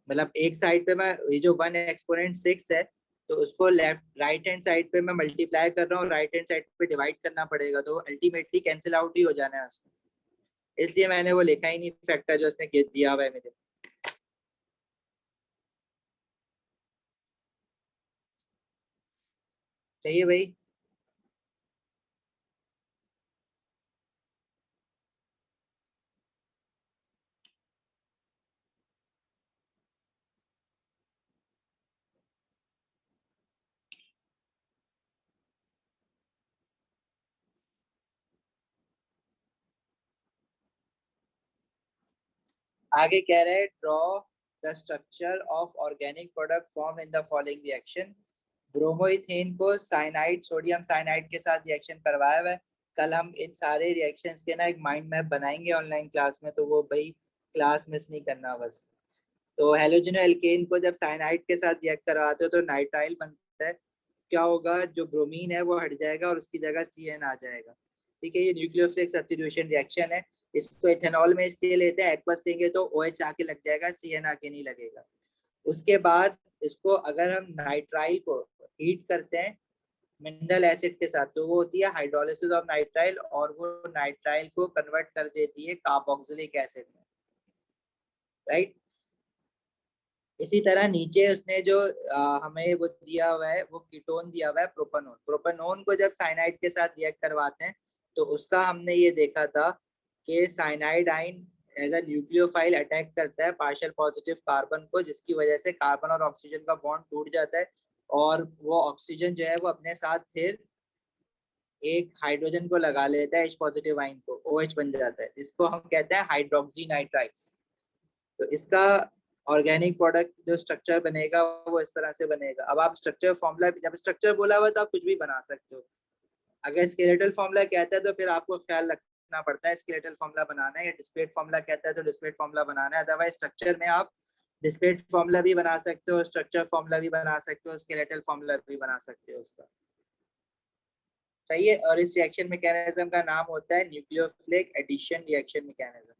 मतलब एक साइड पे मैं ये जो 1 एक्सपोनेंट 6 है, तो उसको लेफ्ट राइट हैंड साइड पे मैं मल्टीप्लाई कर रहा हूँ, राइट हैंड साइड पे डिवाइड करना पड़ेगा, तो अल्टीमेटली कैंसिल आउट ही हो जाना है उसमें। इसलिए मैंने वो लिखा ही नहीं फैक्टर जो उसने दिया हुआ है मुझे। चाहिए भाई। आगे कह रहे हैं draw the structure of organic product form in the following reaction. Bromoethane को साइनाइड, सोडियम साइनाइड के साथ रिएक्शन करवाया हुआ है। कल हम इन सारे रिएक्शंस के ना एक माइंड मैप बनाएंगे ऑनलाइन क्लास में, तो वो भाई क्लास मिस नहीं करना बस। तो हेलोजन एल्केन को जब साइनाइड के साथ रिएक्ट करवाते हो तो नाइट्राइल बनता है। क्या होगा, जो ब्रोमीन है वो हट जाएगा और उसकी जगह CN आ जाएगा। ठीक है, ये न्यूक्लियोफिलिक सब्स्टिट्यूशन रिएक्शन है। इसको इथेनॉल में इसलिए लेते हैं, एक्वस लेंगे तो OH आके लग जाएगा, CN आके नहीं लगेगा। उसके बाद इसको अगर हम नाइट्राइल को हीट करते हैं मिनरल एसिड के साथ, तो वो होती है हाइड्रोलिसिस ऑफ नाइट्राइल, और वो नाइट्राइल को कन्वर्ट कर देती है कार्बोक्सिलिक एसिड में, राइट। इसी तरह नीचे उसने जो हमें वो दिया हुआ है, वो कीटोन दिया हुआ है प्रोपेनॉन। प्रोपेनॉन को जब साइनाइड के साथ रिएक्ट करवाते हैं तो उसका हमने ये देखा था कि साइनाइड आइन एज अ न्यूक्लियोफाइल अटैक करता है पार्शियल पॉजिटिव कार्बन को, जिसकी वजह से कार्बन और ऑक्सीजन का बॉन्ड टूट जाता है, और वो ऑक्सीजन जो है वो अपने साथ फिर एक हाइड्रोजन को लगा लेता है H पॉजिटिव आइन को, OH बन जाता है, इसको हम कहते हैं हाइड्रोक्सी नाइट्राइल्स। तो इसका ऑर्गेनिक प्रोडक्ट जो स्ट्रक्चर बनेगा वो इस तरह से बनेगा। अब आप स्ट्रक्चर फॉर्मूला, जब स्ट्रक्चर बोला हुआ तो आप कुछ भी बना सकते हो। अगर स्केलेटल फॉर्मूला कहता है तो फिर आपको ख्याल रखना पड़ता है स्केलेटल फॉर्मूला बनाना है, या डिस्क्रीट फॉर्मूला कहता है तो डिस्क्रीट फॉर्मूला बनाना है। अदरवाइज स्ट्रक्चर में आप डिस्क्रीट फॉर्मूला भी बना सकते हो, स्ट्रक्चर फॉर्मूला भी बना सकते हो, स्केलेटल फॉर्मूला भी बना सकते हो उसका। सही है। और इस रिएक्शन मैकेनिज्म का नाम होता है nucleophilic addition reaction mechanism.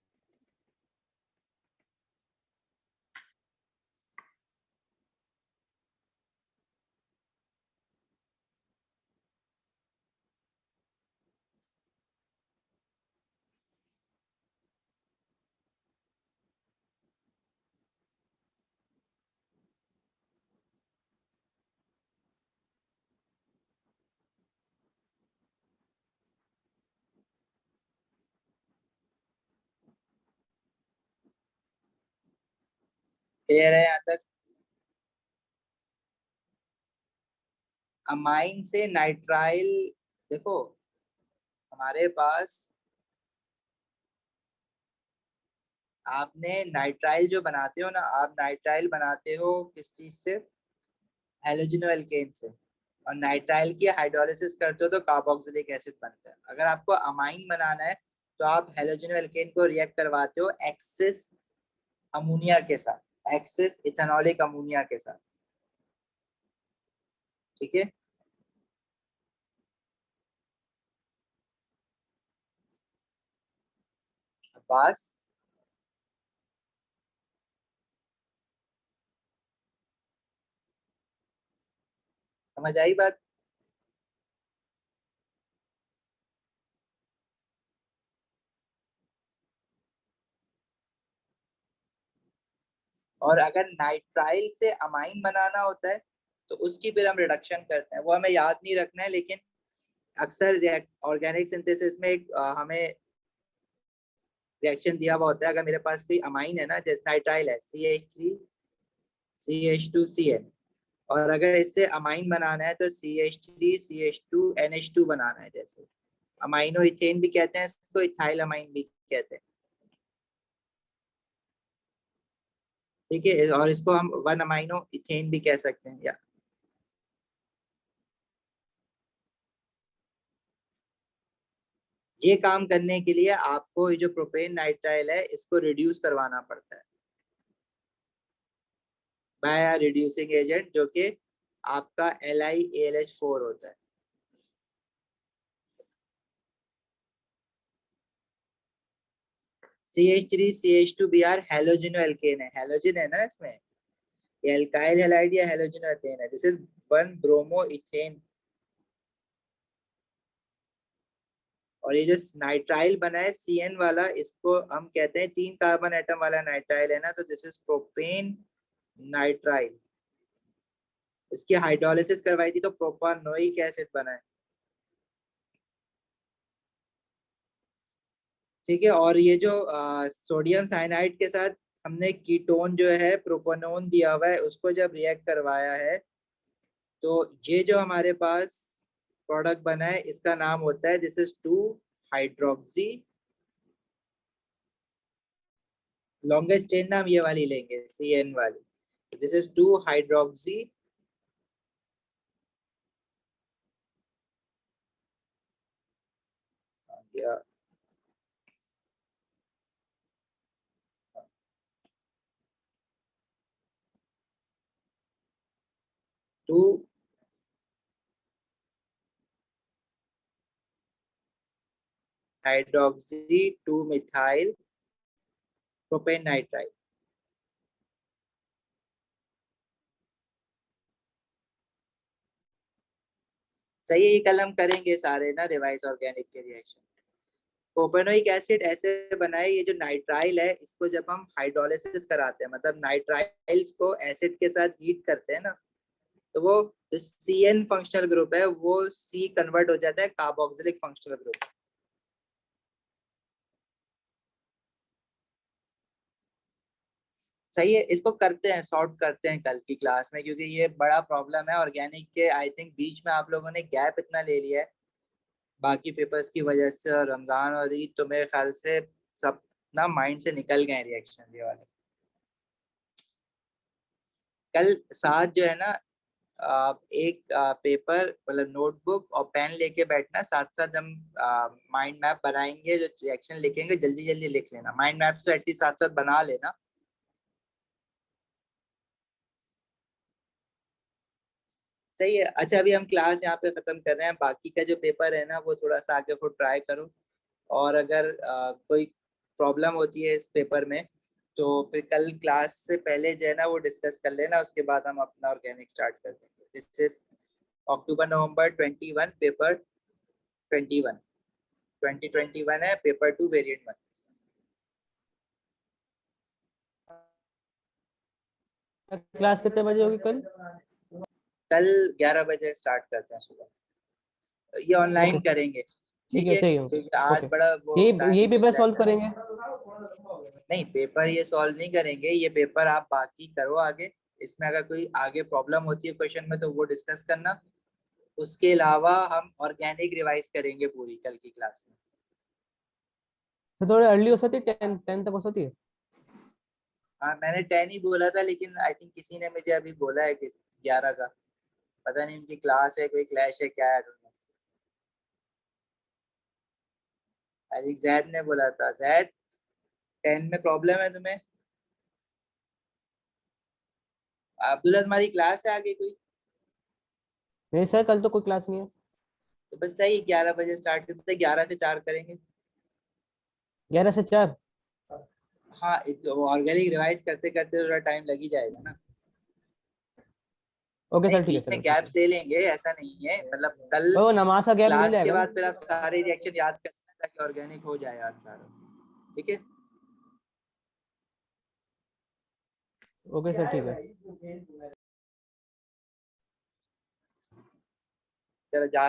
Clear है यहाँ तक? अमाइन से नाइट्राइल, देखो हमारे पास, आपने नाइट्राइल जो बनाते हो ना, आप नाइट्राइल बनाते हो किस चीज से? हेलोजन एल्केन से। और नाइट्राइल की हाइड्रोलिसिस करते हो तो कार्बोक्सिलिक एसिड बनता है। अगर आपको अमाइन बनाना है तो आप हेलोजन एल्केन को रिएक्ट करवाते हो एक्सिस अमोनिया के साथ, एक्सिस इथेनॉलिक अमोनिया के साथ। ठीक है, पास समझ आई बात? और अगर नाइट्राइल से अमाइन बनाना होता है तो उसकी फिर हम रिडक्शन करते हैं, वो हमें याद नहीं रखना है, लेकिन अक्सर ऑर्गेनिक सिंथेसिस में हमें रिएक्शन दिया हुआ होता है। अगर मेरे पास कोई अमाइन है ना, जैसे नाइट्राइल है CH3CH2CN, और अगर इससे अमाइन बनाना है तो CH3CH2NH2 बनाना है। जैसे अमाइनो इथेन भी कहते हैं इसको, इथाइल अमाइन भी कहते हैं। ठीक है, और इसको हम 1 अमाइनो इथेन भी कह सकते हैं। या ये काम करने के लिए आपको ये जो प्रोपेन नाइट्राइल है इसको रिड्यूस करवाना पड़ता है बाय रिड्यूसिंग एजेंट, जो कि आपका LiAlH4 होता है। CH3CH2Br हेलोजिनो एल्केन है, हेलोजन है ना इसमें, ये एल्काइल हैलाइड या हेलोजिनो एथेन है। This is 1 bromo ethane. और ये जो नाइट्राइल बना है CN वाला, इसको हम कहते हैं 3 कार्बन एटम वाला नाइट्राइल है ना, तो दिस इज प्रोपेन नाइट्राइल। इसकी हाइड्रोलिसिस करवाई थी तो प्रोपानोइक एसिड बना है। ठीक है, और ये जो सोडियम साइनाइड के साथ हमने कीटोन जो है प्रोपेनोन दिया हुआ है, उसको जब रिएक्ट करवाया है तो ये जो हमारे पास प्रोडक्ट बना है इसका नाम होता है, this is 2 hydroxy, longest chain नाम ये वाली लेंगे CN वाली, this is 2 hydroxy 2 hydroxy 2 methyl propane nitride। सही है, ये कल हम करेंगे सारे ना रिवाइज ऑर्गेनिक के रिएक्शन। प्रोपेनोइक एसिड ऐसे बनाए, ये जो नाइट्राइल है इसको जब हम हाइड्रोलिसिस कराते हैं, मतलब नाइट्राइल्स को एसिड के साथ हीट करते हैं ना, तो वो जो CN फंक्शनल ग्रुप है वो C कन्वर्ट हो जाता है कार्बोक्सिलिक फंक्शनल ग्रुप। सही है, इसको करते हैं, सॉर्ट करते हैं कल की क्लास में, क्योंकि ये बड़ा प्रॉब्लम है ऑर्गेनिक के। आई थिंक बीच में आप लोगों ने गैप इतना ले लिया है बाकी पेपर्स की वजह से, और रमजान और ईद, तो मेरे ख्याल से सब ना माइंड से निकल गए रिएक्शन ये वाले। कल साथ जो है ना, एक पेपर मतलब नोटबुक और पेन लेके बैठना, साथ साथ हम माइंड मैप बनाएंगे, जो रिएक्शन लिखेंगे जल्दी जल्दी लिख लेना, माइंड मैप तो एटलीस्ट साथ साथ बना लेना। सही है। अच्छा, अभी हम क्लास यहाँ पे खत्म कर रहे हैं, बाकी का जो पेपर है ना वो थोड़ा सा आगे को ट्राई करो, और अगर कोई प्रॉब्लम होती है इस पेपर में तो फिर कल क्लास से पहले जो है ना वो डिस्कस कर लेना, उसके बाद हम अपना ऑर्गेनिक स्टार्ट कर देंगे। This is October November 21 paper 21 2021 है, पेपर 2 वेरिएंट 1। क्लास कितने बजे होगी कल? कल 11 बजे स्टार्ट करते हैं सुबह, ये ऑनलाइन ओके, करेंगे। ठीक है, सही है। क्योंकि आज ओके, बड़ा वो यही पेपर सॉल्व करेंगे? नहीं, पेपर ये सॉल्व नहीं करेंगे, ये पेपर आप बाकी करो आगे। इसमें अगर कोई आगे प्रॉब्लम होती है क्वेश्चन में तो वो डिस्कस करना। उसके अलावा हम ऑर्गेनिक रिवाइज करेंगे पूरी कल की क्लास में। तो थोड़ा अर्ली हो सकती है, 10 तक हो सकती है। हाँ, मैंने 10 ही बोला था, लेकिन आई थिंक किसी ने मुझे अभी बोला है कि 11 का। पता नहीं उनकी क्लास है, कोई क्लैश है क्या है, आई थिंक जैद ने बोला था। जैद, 10 में प्रॉब्लम है तुम्हें? अब्दुल्ला, तुम्हारी क्लास है आगे कोई? नहीं सर, कल तो कोई क्लास नहीं है। तो बस सही, 11 बजे स्टार्ट करते हैं, 11 से 4 करेंगे। 11 से 4? हाँ, ऑर्गेनिक रिवाइज करते करते थोड़ा टाइम लग ही जाएगा ना। ओके नहीं, सर, ठीक है, बीच में चलो ठीक है। गैप्स ले लेंगे, ऐसा नहीं है, मतलब कल वो नमाज का गैप मिल क्लास के जाएगा बाद ना? फिर आप सारे रिएक्शन याद करना ताकि ऑर्गेनिक हो जाए आज सारा। ठीक है, ओके सर, ठीक है। चलो जा